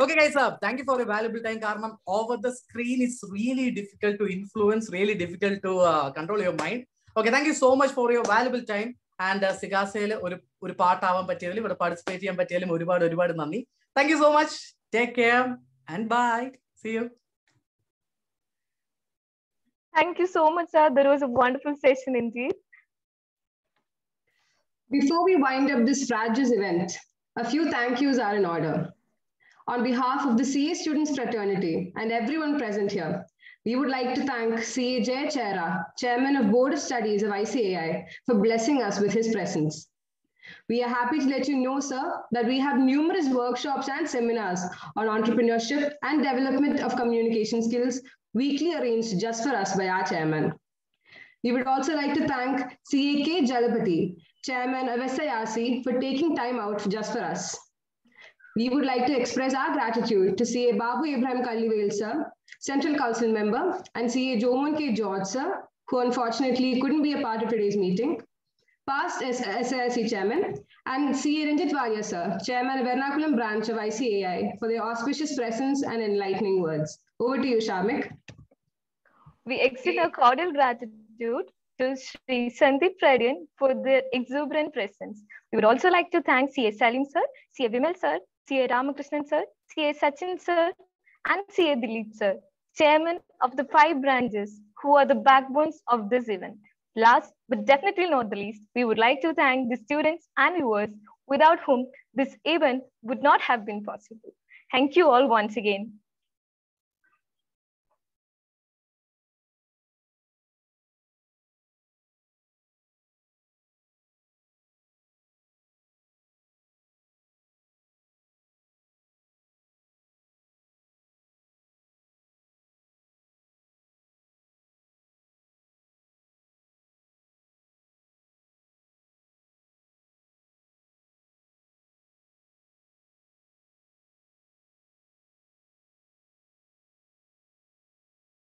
Okay, guys, thank you for your valuable time. Karnam, over the screen, it's really difficult to influence, really difficult to control your mind. Okay, thank you so much for your valuable time. And Sikasayil ഒരു പാട്ടാവാൻ പറ്റിയതിലും ഇവിടെ participate ചെയ്യാൻ പറ്റിയാലും ഒരുപാട് നന്ദി. Thank you so much. Take care and bye. See you. Thank you so much, sir. There was a wonderful session indeed. Before we wind up this Fragile event, a few thank yous are in order. On behalf of the CA Students Fraternity and everyone present here, we would like to thank CA Jay Chera, Chairman of Board of Studies of ICAI, for blessing us with his presence. We are happy to let you know, sir, that we have numerous workshops and seminars on entrepreneurship and development of communication skills weekly arranged just for us by our chairman. We would also like to thank CAK Jalapati Chairman of SIRC, for taking time out just for us. We would like to express our gratitude to CA Babu Ibrahim Kallivel sir, Central Council member, and CA Jomon K. George sir, who unfortunately couldn't be a part of today's meeting, past SIRC chairman, and CA Ranjit Varia sir, chairman of Ernakulam branch of ICAI, for their auspicious presence and enlightening words. Over to you, Sharmik. We extend our cordial gratitude to Sri Sandeep Radian for their exuberant presence. We would also like to thank CA Salim sir, CA Vimal sir, CA Ramakrishnan sir, CA Sachin sir, and CA Dilip sir, chairman of the 5 branches who are the backbones of this event. Last but definitely not the least, we would like to thank the students and viewers without whom this event would not have been possible. Thank you all once again.